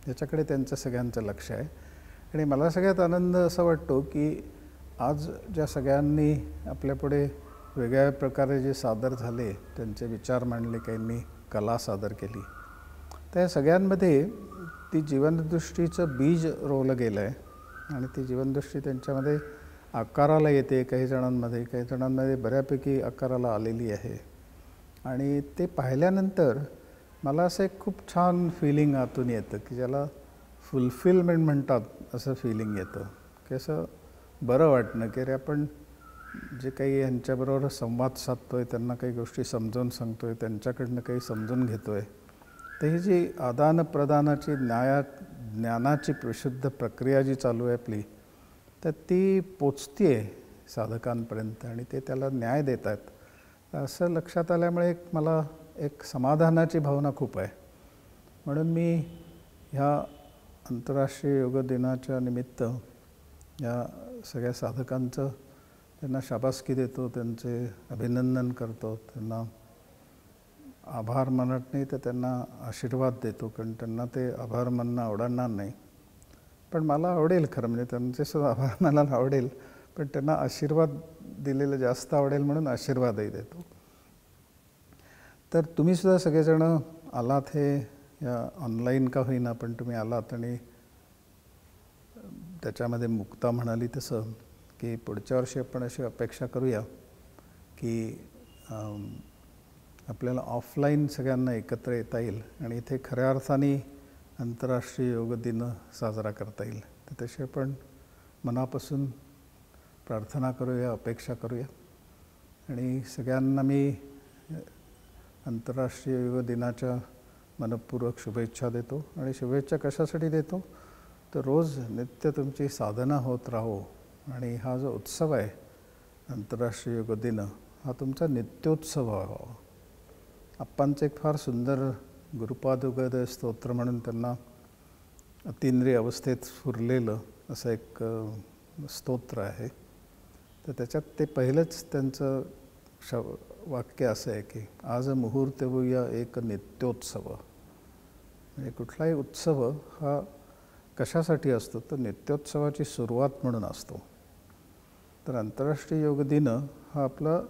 याच्याकडे त्यांचं सगळ्यांचं लक्ष आहे. आणि मला सगळ्यात आनंद असा वाटतो की आज ज्या सगळ्यांनी आपल्यापुढे वेगळ्या प्रकारे जे सादर झाले, त्यांचे विचार मांडले, काहींनी कला सादर केली, त्या सगळ्यांमध्ये ती जीवनदृष्टीचं बीज रोवलं गेलं आहे आणि ती जीवनदृष्टी त्यांच्यामध्ये आकाराला येते. काही जणांमध्ये बऱ्यापैकी आकाराला आलेली आहे. आणि ते पाहिल्यानंतर मला असं एक खूप छान फिलिंग आतून येतं की ज्याला फुलफिलमेंट म्हणतात, असं फिलिंग येतं की असं बरं वाटणं की अरे आपण जे काही यांच्याबरोबर संवाद साधतो आहे, त्यांना काही गोष्टी समजावून सांगतो आहे, त्यांच्याकडनं काही समजून घेतो आहे, तर ही जी आदानप्रदानाची ज्ञानाची विशुद्ध प्रक्रिया जी चालू आहे आपली, तर ती पोचते आहे साधकांपर्यंत आणि ते त्याला न्याय देत आहेत. असं लक्षात आल्यामुळे मला एक समाधानाची भावना खूप आहे. म्हणून मी ह्या आंतरराष्ट्रीय योग दिनाच्या निमित्त या सगळ्या साधकांचं त्यांना शाबासकी देतो, त्यांचे अभिनंदन करतो, त्यांना आभार मानत नाही तर त्यांना आशीर्वाद देतो. कारण त्यांना ते आभार मानणं आवडणार नाही, पण मला आवडेल खरं म्हणजे त्यांचे सुद्धा आभार मानायला आवडेल, पण त्यांना आशीर्वाद दिलेलं जास्त आवडेल म्हणून आशीर्वादही देतो. तर तुम्ही सुद्धा सगळेजण आलात, हे या ऑनलाईन का होईना पण तुम्ही आलात. आणि त्याच्यामध्ये मुक्ता म्हणाली तसं की पुढच्या वर्षी आपण अशी अपेक्षा करूया की आपल्याला ऑफलाईन सगळ्यांना एकत्र येता येईल आणि इथे खऱ्या अर्थाने आंतरराष्ट्रीय योग दिन साजरा करता येईल. तर तशी आपण मनापासून प्रार्थना करूया, अपेक्षा करूया. आणि सगळ्यांना मी आंतरराष्ट्रीय योग दिनाच्या मनपूर्वक शुभेच्छा देतो. आणि शुभेच्छा कशासाठी देतो तर रोज नित्य तुमची साधना होत राहो आणि हा जो उत्सव आहे आंतरराष्ट्रीय योग दिन, हा तुमचा नित्योत्सव व्हावा. आप्पांचं एक फार सुंदर गुरुपादुगद स्तोत्र म्हणून त्यांना अतींद्रिय अवस्थेत स्फुरलेलं असं एक स्तोत्र आहे. तर त्याच्यात ते पहिलंच त्यांचं वाक्य असं आहे की आज मुहूर्त होऊया एक नित्योत्सव. म्हणजे कुठलाही उत्सव हा कशासाठी असतो तर नित्योत्सवाची सुरुवात म्हणून असतो. तर आंतरराष्ट्रीय योग दिन हा आपला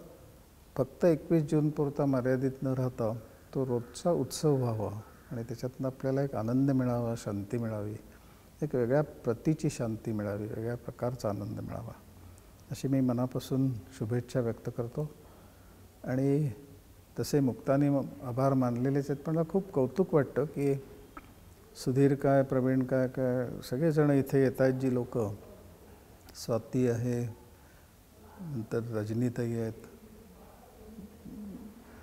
फक्त 21 जूनपुरता मर्यादित न राहता तो रोजचा उत्सव व्हावा आणि त्याच्यातनं आपल्याला एक आनंद मिळावा, शांती मिळावी, एक वेगळ्या प्रतीची शांती मिळावी, वेगळ्या प्रकारचा आनंद मिळावा, अशी मी मनापासून शुभेच्छा व्यक्त करतो. आणि तसे मुक्ताने आभार मानलेलेच आहेत, पण मला खूप कौतुक वाटतं की सुधीर काय, प्रवीण काय सगळेजण इथे येत आहेत, जी लोक, स्वाती आहे, नंतर रजनीताई आहेत,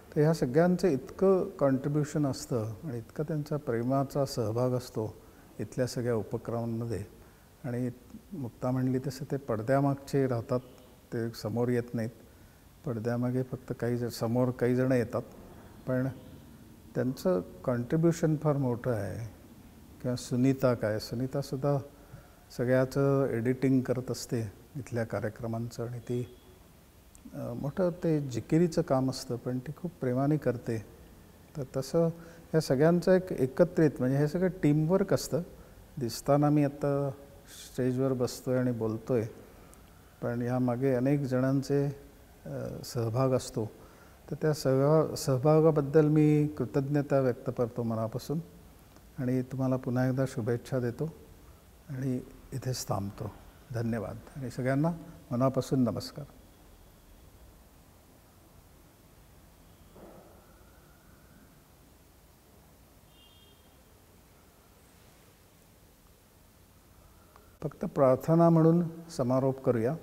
तर ह्या सगळ्यांचं इतकं कॉन्ट्रीब्युशन असतं आणि इतका त्यांचा प्रेमाचा सहभाग असतो इथल्या सगळ्या उपक्रमांमध्ये. आणि मुक्ता म्हणली तसं ते पडद्यामागचे राहतात, ते समोर येत नाहीत. पडद्यामागे फक्त समोर काही जण येतात, पण त्यांचं कॉन्ट्रीब्युशन फार मोठं आहे. किंवा सुनीतासुद्धा सगळ्याचं एडिटिंग करत असते इथल्या कार्यक्रमांचं आणि ती मोठं ते जिकिरीचं काम असतं, पण ती खूप प्रेमाने करते. तर तसं ह्या सगळ्यांचं एक एकत्रित म्हणजे हे सगळं टीमवर्क असतं. दिसताना मी आत्ता स्टेजवर बसतो आहे आणि बोलतो आहे, पण ह्यामागे अनेक जणांचे सहभाग असतो. तर त्या सहभागाबद्दल मी कृतज्ञता व्यक्त करतो मनापासून आणि तुम्हाला पुन्हा एकदा शुभेच्छा देतो आणि इथेच थांबतो. धन्यवाद आणि सगळ्यांना मनापासून नमस्कार. फक्त प्रार्थना म्हणून समारोप करूया.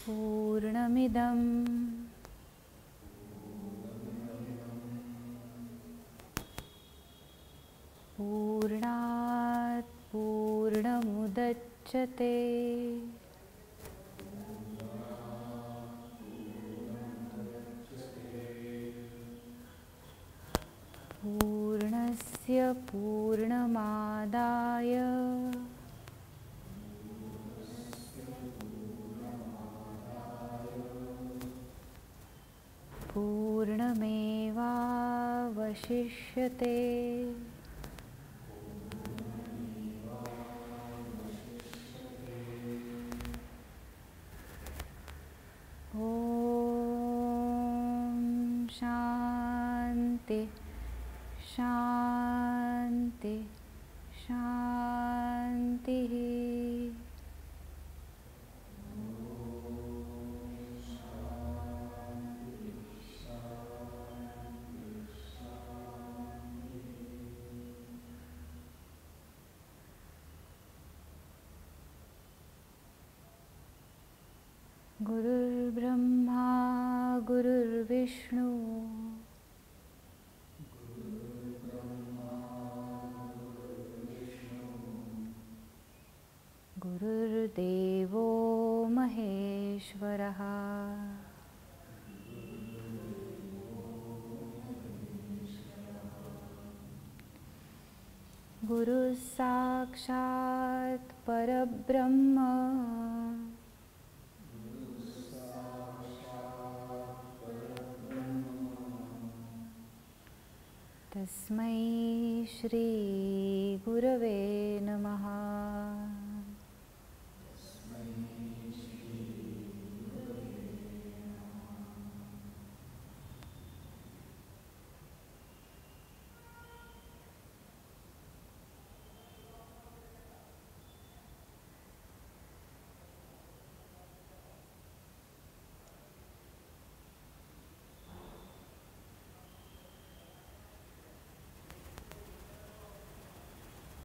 पूर्णमिदं पूर्णात् पूर्णमुदच्यते वशिष्यते पूर्णस्य पूर्णमादाय पूर्णमेवावशिष्यते ॐ शान्ति शान्ति शान्तिः। गुरुर्ब्रह्मा गुरुर्विष्णु गुरुर्देवो महेश्वरः। गुरुः साक्षात् परब्रह्म तस्मै श्री गुरवे नमः।